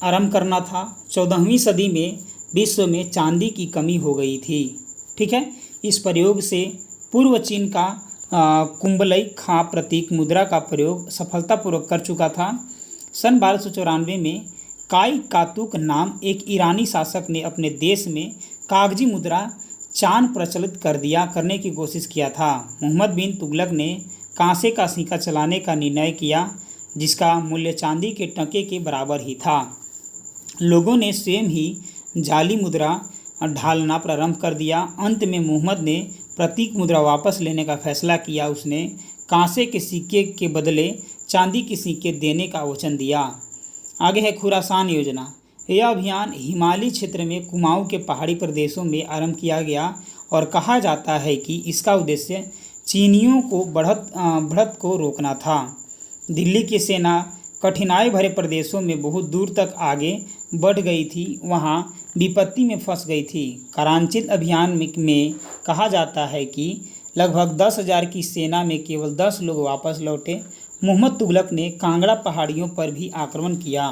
आरंभ करना था। 14वीं सदी में विश्व में चांदी की कमी हो गई थी। ठीक है, इस प्रयोग से पूर्व चीन का कुंबलई खां प्रतीक मुद्रा का प्रयोग सफलतापूर्वक कर चुका था। सन 1294 में काई कातुक नाम एक ईरानी शासक ने अपने देश में कागजी मुद्रा चांद प्रचलित करने की कोशिश किया था। मोहम्मद बिन तुगलक ने कांसे का सिक्का चलाने का निर्णय किया जिसका मूल्य चांदी के टके के बराबर ही था। लोगों ने स्वयं ही जाली मुद्रा ढालना प्रारंभ कर दिया। अंत में मोहम्मद ने प्रतीक मुद्रा वापस लेने का फैसला किया। उसने कांसे के सिक्के के बदले चांदी के सिक्के देने का वचन दिया। आगे है खुरासान योजना। यह अभियान हिमालयी क्षेत्र में कुमाऊं के पहाड़ी प्रदेशों में आरंभ किया गया और कहा जाता है कि इसका उद्देश्य चीनियों को बढ़त को रोकना था। दिल्ली की सेना कठिनाई भरे प्रदेशों में बहुत दूर तक आगे बढ़ गई थी, वहां विपत्ति में फंस गई थी। करांचित अभियान में कहा जाता है कि लगभग 10,000 की सेना में केवल 10 लोग वापस लौटे। मोहम्मद तुगलक ने कांगड़ा पहाड़ियों पर भी आक्रमण किया।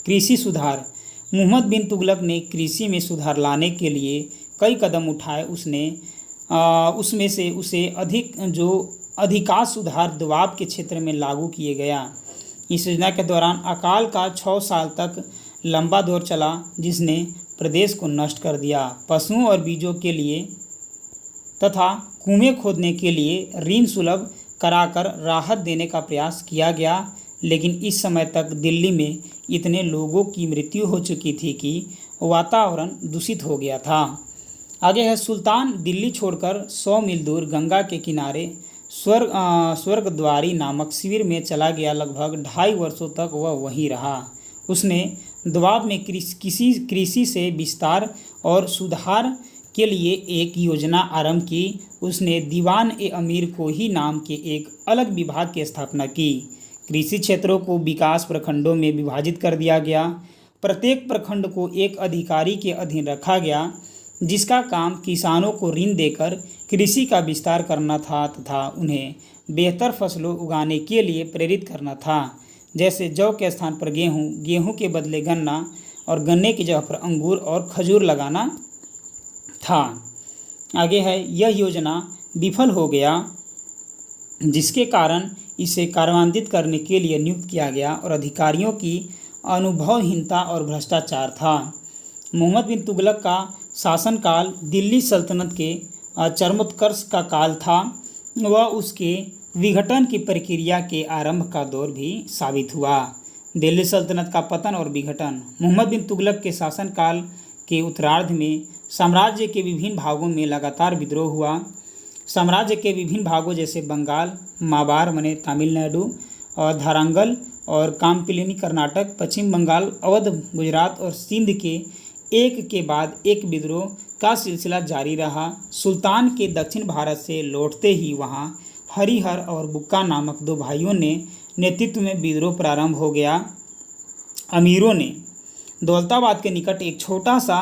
कृषि सुधार। मोहम्मद बिन तुगलक ने कृषि में सुधार लाने के लिए कई कदम उठाए। उसमें से उसे अधिकांश सुधार दोआब के क्षेत्र में लागू किए गया। इस योजना के दौरान अकाल का 6 साल तक लंबा दौर चला जिसने प्रदेश को नष्ट कर दिया। पशुओं और बीजों के लिए तथा कुएं खोदने के लिए ऋण सुलभ कराकर राहत देने का प्रयास किया गया, लेकिन इस समय तक दिल्ली में इतने लोगों की मृत्यु हो चुकी थी कि वातावरण दूषित हो गया था। आगे है सुल्तान दिल्ली छोड़कर 100 मील दूर गंगा के किनारे स्वर्गद्वारी नामक शिविर में चला गया। लगभग 2.5 वर्षों तक वह वहीं रहा। उसने दोआब में कृषि से विस्तार और सुधार के लिए एक योजना आरंभ की। उसने दीवान-ए-अमीर कोही नाम के एक अलग विभाग की स्थापना की। कृषि क्षेत्रों को विकास प्रखंडों में विभाजित कर दिया गया। प्रत्येक प्रखंड को एक अधिकारी के अधीन रखा गया जिसका काम किसानों को ऋण देकर कृषि का विस्तार करना था तथा उन्हें बेहतर फसलों उगाने के लिए प्रेरित करना था, जैसे जौ के स्थान पर गेहूँ, गेहूँ के बदले गन्ना और गन्ने की जगह पर अंगूर और खजूर लगाना था। आगे है यह योजना विफल हो गया जिसके कारण इसे कार्यान्वित करने के लिए नियुक्त किया गया और अधिकारियों की अनुभवहीनता और भ्रष्टाचार था। मोहम्मद बिन तुगलक का शासनकाल दिल्ली सल्तनत के चरमोत्कर्ष का काल था, वह उसके विघटन की प्रक्रिया के आरंभ का दौर भी साबित हुआ। दिल्ली सल्तनत का पतन और विघटन। मोहम्मद बिन तुगलक के शासनकाल के उत्तरार्ध में साम्राज्य के विभिन्न भागों में लगातार विद्रोह हुआ। साम्राज्य के विभिन्न भागों जैसे बंगाल, माबार माने तमिलनाडु और धारंगल और कामपिलिनी कर्नाटक, पश्चिम बंगाल, अवध गुजरात और सिंध के बाद एक विद्रोह का सिलसिला जारी रहा। सुल्तान के दक्षिण भारत से लौटते ही वहां हरिहर और बुक्का नामक दो भाइयों ने नेतृत्व में विद्रोह प्रारंभ हो गया। अमीरों ने दौलताबाद के निकट एक छोटा सा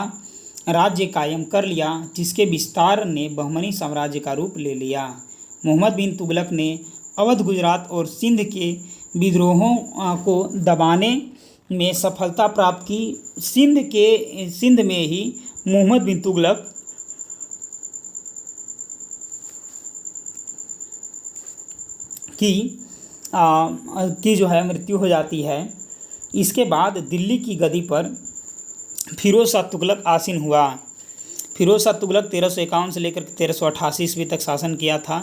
राज्य कायम कर लिया, जिसके विस्तार ने बहमनी साम्राज्य का रूप ले लिया। मोहम्मद बिन तुगलक ने अवध, गुजरात और सिंध के विद्रोहों को दबाने में सफलता प्राप्त की। सिंध में ही मोहम्मद बिन तुगलक की जो है मृत्यु हो जाती है। इसके बाद दिल्ली की गद्दी पर फिरोज शाह तुगलक आसीन हुआ। फिरोज शाह तुगलक 1351 से लेकर 1388 ईस्वी तक शासन किया था।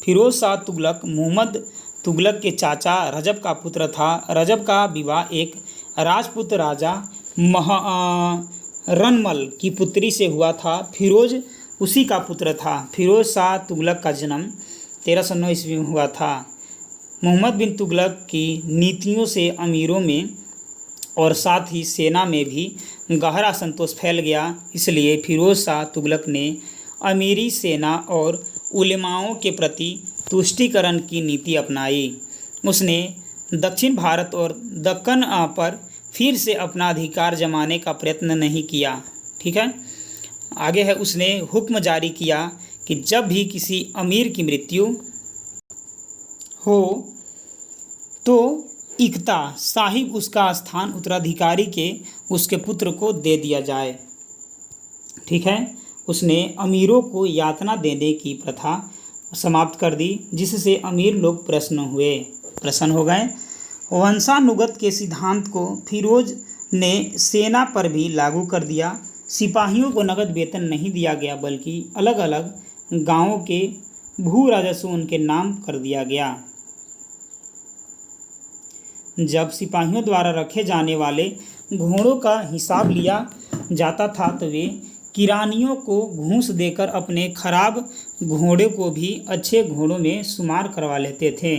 फिरोज शाह तुगलक मोहम्मद तुगलक के चाचा रजब का पुत्र था। रजब का विवाह एक राजपूत राजा रनमल की पुत्री से हुआ था। फिरोज उसी का पुत्र था। फिरोज शाह तुगलक का जन्म 1309 ईस्वी में हुआ था। मोहम्मद बिन तुगलक की नीतियों से अमीरों में और साथ ही सेना में भी गहरा संतोष फैल गया। इसलिए फिरोज शाह तुगलक ने अमीरी सेना और उलेमाओं के प्रति तुष्टीकरण की नीति अपनाई। उसने दक्षिण भारत और दक्कन पर फिर से अपना अधिकार जमाने का प्रयत्न नहीं किया। ठीक है, आगे है, उसने हुक्म जारी किया कि जब भी किसी अमीर की मृत्यु हो तो इकता साहिब उसका स्थान उत्तराधिकारी के उसके पुत्र को दे दिया जाए। ठीक है, उसने अमीरों को यातना देने की प्रथा समाप्त कर दी, जिससे अमीर लोग प्रसन्न हो गए। वंशानुगत के सिद्धांत को फिरोज ने सेना पर भी लागू कर दिया। सिपाहियों को नगद वेतन नहीं दिया गया, बल्कि अलग अलग गांवों के भू राजस्व उनके नाम कर दिया गया। जब सिपाहियों द्वारा रखे जाने वाले घोड़ों का हिसाब लिया जाता था तो वे किरानियों को घूस देकर अपने खराब घोड़े को भी अच्छे घोड़ों में शुमार करवा लेते थे।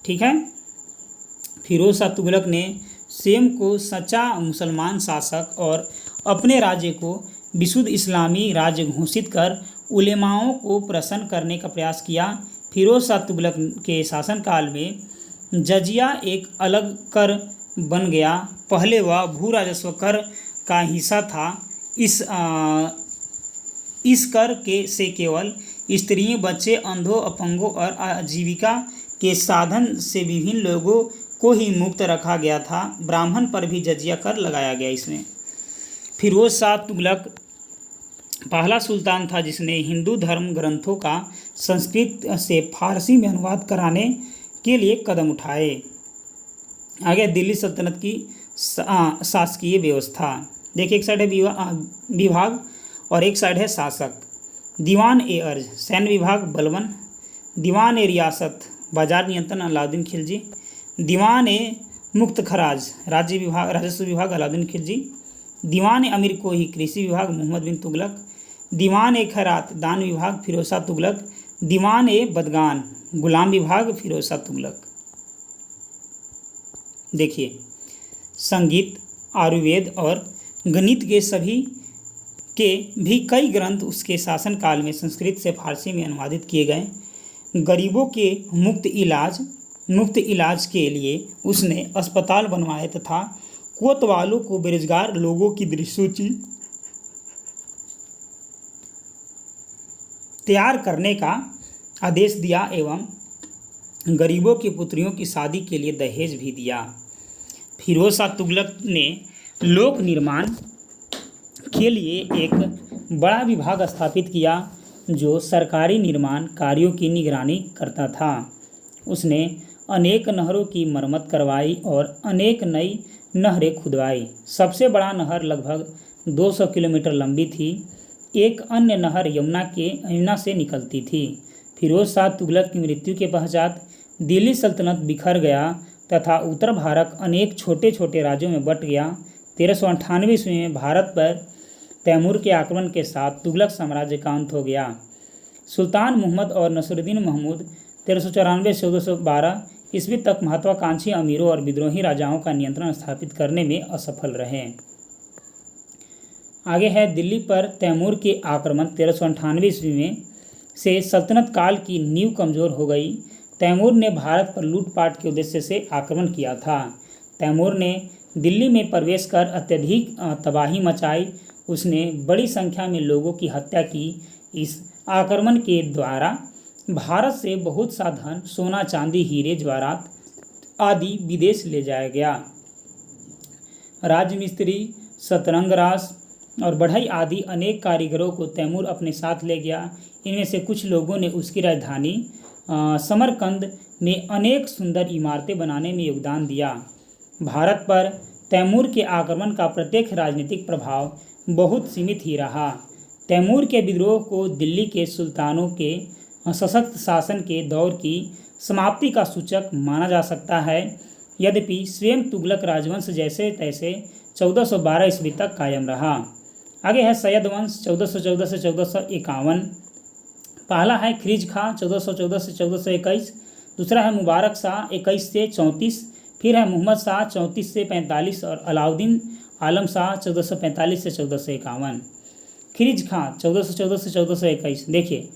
ठीक है, फिरोज शाह तुगलक ने स्वयं को सच्चा मुसलमान शासक और अपने राज्य को विशुद्ध इस्लामी राज्य घोषित कर उलेमाओं को प्रसन्न करने का प्रयास किया। फिरोज शाह तुगलक के शासनकाल में जजिया एक अलग कर बन गया। पहले वह भू राजस्व कर का हिस्सा था। इस कर से केवल स्त्रियों, बच्चे, अंधों, अपंगों और आजीविका के साधन से विभिन्न लोगों को ही मुक्त रखा गया था। ब्राह्मण पर भी जजिया कर लगाया गया। इसमें फिरोज शाह तुगलक पहला सुल्तान था जिसने हिंदू धर्म ग्रंथों का संस्कृत से फारसी में अनुवाद कराने के लिए कदम उठाए। आगे दिल्ली सल्तनत की शासकीय व्यवस्था देखिए, एक साइड है विभाग और एक साइड है शासक। दीवान ए अर्ज सैन्य विभाग बलबन, दीवान ए रियासत बाजार नियंत्रण अलाउद्दीन खिलजी, दीवान ए मुक्त खराज राजस्व विभाग अलाउद्दीन खिलजी, दीवान ए अमीर कोही कृषि विभाग मोहम्मद बिन तुगलक, दीवान ए खैरात दान विभाग फिरोज शाह तुगलक, दीवान ए बदगान गुलाम विभाग फिरोज शाह तुगलक। देखिए, संगीत, आयुर्वेद और गणित के भी कई ग्रंथ उसके शासनकाल में संस्कृत से फारसी में अनुवादित किए गए। गरीबों के मुफ्त इलाज के लिए उसने अस्पताल बनवाए तथा कोतवालों को बेरोजगार लोगों की दृष्टि तैयार करने का आदेश दिया एवं गरीबों की पुत्रियों की शादी के लिए दहेज भी दिया। फिरोज शाह तुगलक ने लोक निर्माण के लिए एक बड़ा विभाग स्थापित किया जो सरकारी निर्माण कार्यों की निगरानी करता था। उसने अनेक नहरों की मरम्मत करवाई और अनेक नई नहरें खुदवाई। सबसे बड़ा नहर लगभग 200 किलोमीटर लंबी थी। एक अन्य नहर यमुना से निकलती थी। फिरोज शाह तुगलक की मृत्यु के पश्चात दिल्ली सल्तनत बिखर गया तथा उत्तर भारत अनेक छोटे छोटे राज्यों में बंट गया। 1398 ईस्वी में भारत पर तैमूर के आक्रमण के साथ तुगलक साम्राज्य का अंत हो गया। सुल्तान मोहम्मद और नसरुद्दीन महमूद 1394-1412 ईस्वी तक महत्वाकांक्षी अमीरों और विद्रोही राजाओं का नियंत्रण स्थापित करने में असफल रहे। आगे है दिल्ली पर तैमूर के आक्रमण। 1398 ईस्वी में से सल्तनत काल की नींव कमजोर हो गई। तैमूर ने भारत पर लूटपाट के उद्देश्य से आक्रमण किया था। तैमूर ने दिल्ली में प्रवेश कर अत्यधिक तबाही मचाई। उसने बड़ी संख्या में लोगों की हत्या की। इस आक्रमण के द्वारा भारत से बहुत सा धन, सोना चांदी, हीरे जवाहरात आदि विदेश ले जाया गया। राजमिस्त्री, शतरंगराज और बढ़ई आदि अनेक कारीगरों को तैमूर अपने साथ ले गया। इनमें से कुछ लोगों ने उसकी राजधानी समरकंद में अनेक सुंदर इमारतें बनाने में योगदान दिया। भारत पर तैमूर के आक्रमण का प्रत्यक्ष राजनीतिक प्रभाव बहुत सीमित ही रहा। तैमूर के विद्रोह को दिल्ली के सुल्तानों के सशक्त शासन के दौर की समाप्ति का सूचक माना जा सकता है। यद्यपि स्वयं तुगलक राजवंश जैसे तैसे 1412 ईस्वी तक कायम रहा। आगे है सैयद वंश 1414 से 1451। पहला है ख्रीज खां 1414 से 1421। दूसरा है मुबारक शाह 21 से 34। फिर है मोहम्मद शाह 34 से 45 और अलाउद्दीन आलम शाह 1445 से 1451। ख्रीज खां 1414 से 1421। देखिए,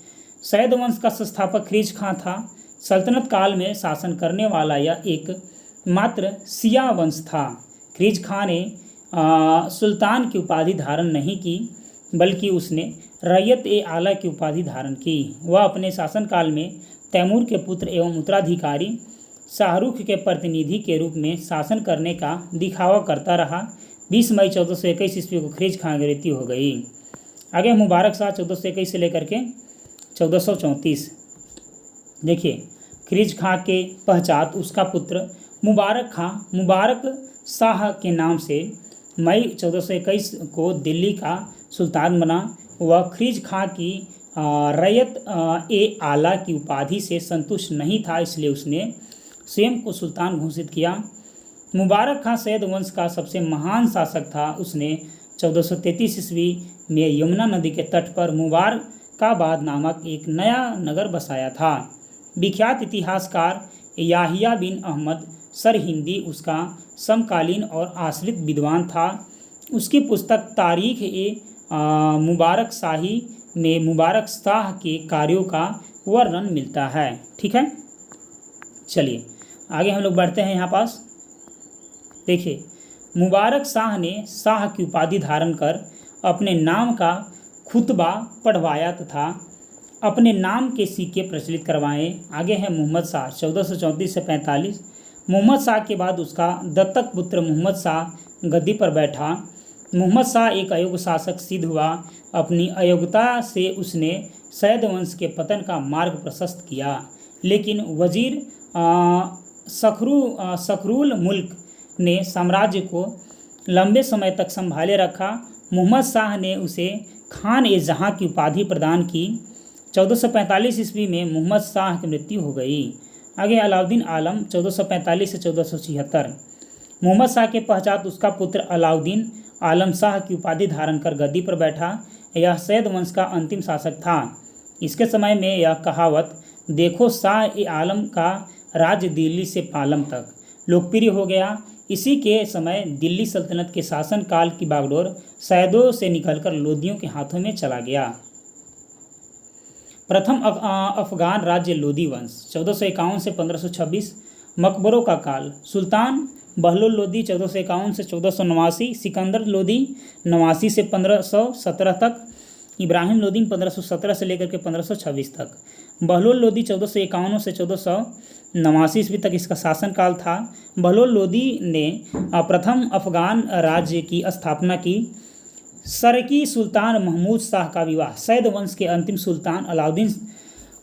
सैयद वंश का संस्थापक ख्रीज खां था। सल्तनत काल में शासन करने वाला यह एक मात्र शिया वंश था। ख्रीज खां ने सुल्तान की उपाधि धारण नहीं की, बल्कि उसने रैयत ए आला की उपाधि धारण की। वह अपने शासनकाल में तैमूर के पुत्र एवं उत्तराधिकारी शाहरुख के प्रतिनिधि के रूप में शासन करने का दिखावा करता रहा। 20 मई 1421 ईस्वी को ख्रीज खां की मृत्यु हो गई। आगे मुबारक शाह 1421 से लेकर के 1434। देखिए, ख्रीज खां के पश्चात उसका पुत्र मुबारक खां मुबारक शाह के नाम से मई 1421 को दिल्ली का सुल्तान बना। वह ख्रीज खां की रैयत ए आला की उपाधि से संतुष्ट नहीं था, इसलिए उसने स्वयं को सुल्तान घोषित किया। मुबारक खां सैयद वंश का सबसे महान शासक था। उसने 1433 ईस्वी में यमुना नदी के तट पर मुबारकाबाद नामक एक नया नगर बसाया था। विख्यात इतिहासकार याहिया बिन अहमद सरहिंदी उसका समकालीन और आश्रित विद्वान था। उसकी पुस्तक तारीख ए मुबारक शाही में मुबारक शाह के कार्यों का वर्णन मिलता है। ठीक है, चलिए आगे हम लोग बढ़ते हैं। यहाँ पास देखिए, मुबारक शाह ने शाह की उपाधि धारण कर अपने नाम का खुतबा पढ़वाया तथा अपने नाम के सिक्के प्रचलित करवाए। आगे है मोहम्मद शाह 1434 से 45। मोहम्मद शाह के बाद उसका दत्तक पुत्र मोहम्मद शाह गद्दी पर बैठा। मोहम्मद शाह एक अयोग्य शासक सिद्ध हुआ। अपनी अयोग्यता से उसने सैयद वंश के पतन का मार्ग प्रशस्त किया, लेकिन वजीर सखरुल मुल्क ने साम्राज्य को लंबे समय तक संभाले रखा। मोहम्मद शाह ने उसे खान ए जहाँ की उपाधि प्रदान की। 1445 ईस्वी में मोहम्मद शाह की मृत्यु हो गई। आगे अलाउद्दीन आलम 1445 से 1476। मोहम्मद शाह के पश्चात उसका पुत्र अलाउद्दीन आलम शाह की उपाधि धारण कर गद्दी पर बैठा। यह सैयद वंश का अंतिम शासक था। इसके समय में यह कहावत देखो शाह ए आलम का राज्य दिल्ली से पालम तक लोकप्रिय हो गया। इसी के समय दिल्ली सल्तनत के शासन काल की बागडोर सैयदों से निकलकर लोदियों के हाथों में चला गया। प्रथम अफगान राज्य लोदी वंश 1451 से 1526। मकबरों का काल सुल्तान बहलोल लोदी 1451 से 1489। सिकंदर लोदी 89 से 1517 तक। इब्राहिम लोदी 1517 से लेकर के 1526 तक। बहलोल लोदी 1451 से 1489 ईस्वी तक इसका शासनकाल था। बहलोल लोदी ने प्रथम अफगान राज्य की स्थापना की। सरकी सुल्तान महमूद शाह का विवाह सैयद वंश के अंतिम सुल्तान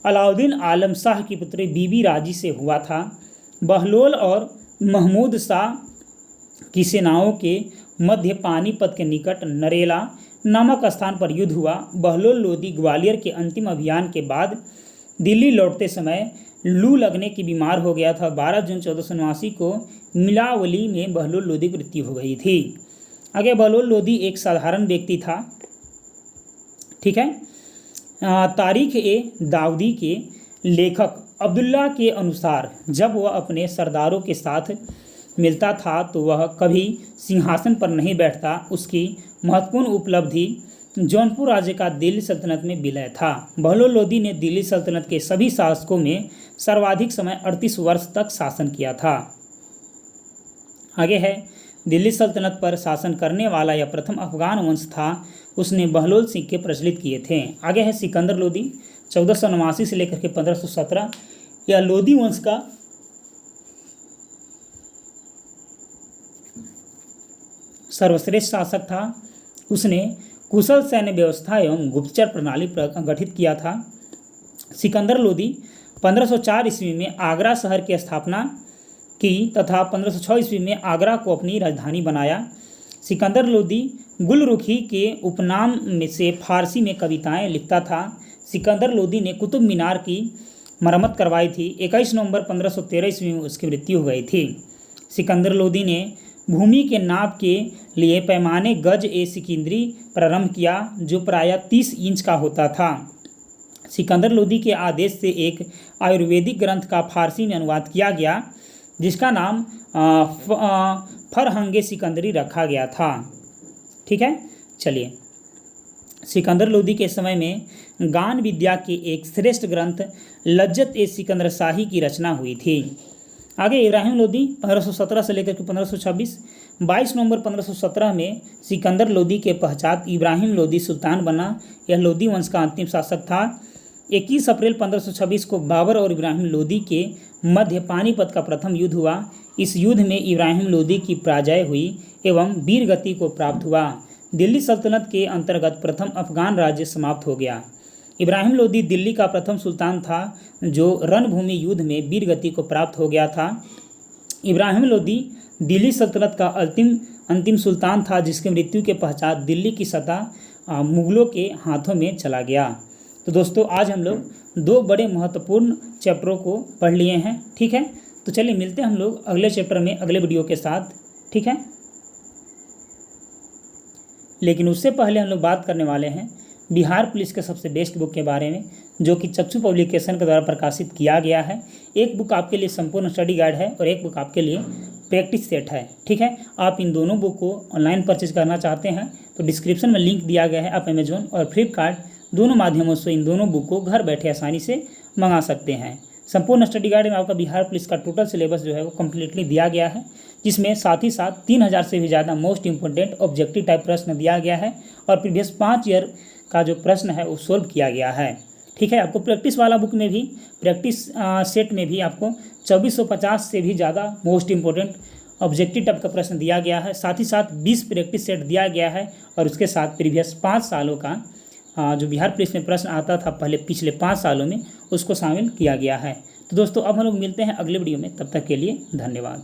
अलाउद्दीन आलम शाह की पुत्री बीबी राजी से हुआ था। बहलोल और महमूद शाह की सेनाओं के मध्य पानीपत के निकट नरेला नामक स्थान पर युद्ध हुआ। बहलोल लोदी ग्वालियर के अंतिम अभियान के बाद दिल्ली लौटते समय लू लगने की बीमार हो गया था। 12 जून 1489 को मिलावली में बहलोल लोदी की मृत्यु हो गई थी। आगे बहलोल लोदी एक साधारण व्यक्ति था, ठीक है। तारीख ए दाऊदी के लेखक अब्दुल्ला के अनुसार जब वह अपने सरदारों के साथ मिलता था तो वह कभी सिंहासन पर नहीं बैठता। उसकी महत्वपूर्ण उपलब्धि जौनपुर राज्य का दिल्ली सल्तनत में विलय था। बहलोल लोदी ने दिल्ली सल्तनत के सभी शासकों में सर्वाधिक समय 38 वर्ष तक शासन किया था। आगे है, दिल्ली सल्तनत पर शासन करने वाला यह प्रथम अफगान वंश था। उसने बहलोल सिक्के प्रचलित किए थे। आगे है सिकंदर लोदी 1489 से लेकर के 1517। यह लोदी वंश का सर्वश्रेष्ठ शासक था। उसने कुशल सैन्य व्यवस्था एवं गुप्तचर प्रणाली गठित किया था। सिकंदर लोदी 1504 ईस्वी में आगरा शहर की स्थापना की तथा 1506 ईस्वी में आगरा को अपनी राजधानी बनाया। सिकंदर लोदी गुलरुखी के उपनाम में से फारसी में कविताएं लिखता था। सिकंदर लोदी ने कुतुब मीनार की मरम्मत करवाई थी। 21 नवंबर 1513 ईस्वी में उसकी मृत्यु हो गई थी। सिकंदर लोदी ने भूमि के नाप के लिए पैमाने गज ए सिकंदरी प्रारंभ किया जो प्रायः 30 इंच का होता था। सिकंदर लोदी के आदेश से एक आयुर्वेदिक ग्रंथ का फारसी में अनुवाद किया गया जिसका नाम फरहंगे सिकंदरी रखा गया था, ठीक है। चलिए, सिकंदर लोदी के समय में गान विद्या के एक श्रेष्ठ ग्रंथ लज्जत ए सिकंदर शाही की रचना हुई थी। आगे इब्राहिम लोदी 1517 से लेकर के 1526। 22 नवंबर 1517 में सिकंदर लोदी के पश्चात इब्राहिम लोदी सुल्तान बना। यह लोदी वंश का अंतिम शासक था। 21 अप्रैल 1526 को बाबर और इब्राहिम लोदी के मध्य पानीपत का प्रथम युद्ध हुआ। इस युद्ध में इब्राहिम लोदी की पराजय हुई एवं वीरगति को प्राप्त हुआ। दिल्ली सल्तनत के अंतर्गत प्रथम अफगान राज्य समाप्त हो गया। इब्राहिम लोदी दिल्ली का प्रथम सुल्तान था जो रणभूमि युद्ध में वीरगति को प्राप्त हो गया था। इब्राहिम लोदी दिल्ली सल्तनत का अंतिम सुल्तान था जिसकी मृत्यु के पश्चात दिल्ली की सत्ता मुगलों के हाथों में चला गया। तो दोस्तों, आज हम लोग 2 बड़े महत्वपूर्ण चैप्टरों को पढ़ लिए हैं, ठीक है। तो चलिए मिलते हैं हम लोग अगले चैप्टर में अगले वीडियो के साथ, ठीक है। लेकिन उससे पहले हम लोग बात करने वाले हैं बिहार पुलिस के सबसे बेस्ट बुक के बारे में जो कि चक्षु पब्लिकेशन के द्वारा प्रकाशित किया गया है। एक बुक आपके लिए संपूर्ण स्टडी गाइड है और एक बुक आपके लिए प्रैक्टिस सेट है, ठीक है। आप इन दोनों बुक को ऑनलाइन परचेज करना चाहते हैं तो डिस्क्रिप्शन में लिंक दिया गया है। आप अमेजोन और फ्लिपकार्ट दोनों माध्यमों से इन दोनों बुक को घर बैठे आसानी से मंगा सकते हैं। संपूर्ण स्टडी गाइड में आपका बिहार पुलिस का टोटल सिलेबस जो है वो कम्प्लीटली दिया गया है जिसमें साथ ही साथ 3000 से भी ज़्यादा मोस्ट इंपॉर्टेंट ऑब्जेक्टिव टाइप प्रश्न दिया गया है और प्रीवियस 5 ईयर का जो प्रश्न है वो सोल्व किया गया है, ठीक है। आपको प्रैक्टिस वाला बुक में भी प्रैक्टिस सेट में भी आपको 2450 से भी ज़्यादा मोस्ट इंपॉर्टेंट ऑब्जेक्टिव टाइप का प्रश्न दिया गया है। साथ ही साथ 20 प्रैक्टिस सेट दिया गया है और उसके साथ प्रीवियस 5 सालों का जो बिहार पुलिस में प्रश्न आता था पहले पिछले 5 सालों में उसको शामिल किया गया है। तो दोस्तों, अब हम लोग मिलते हैं अगले वीडियो में, तब तक के लिए धन्यवाद।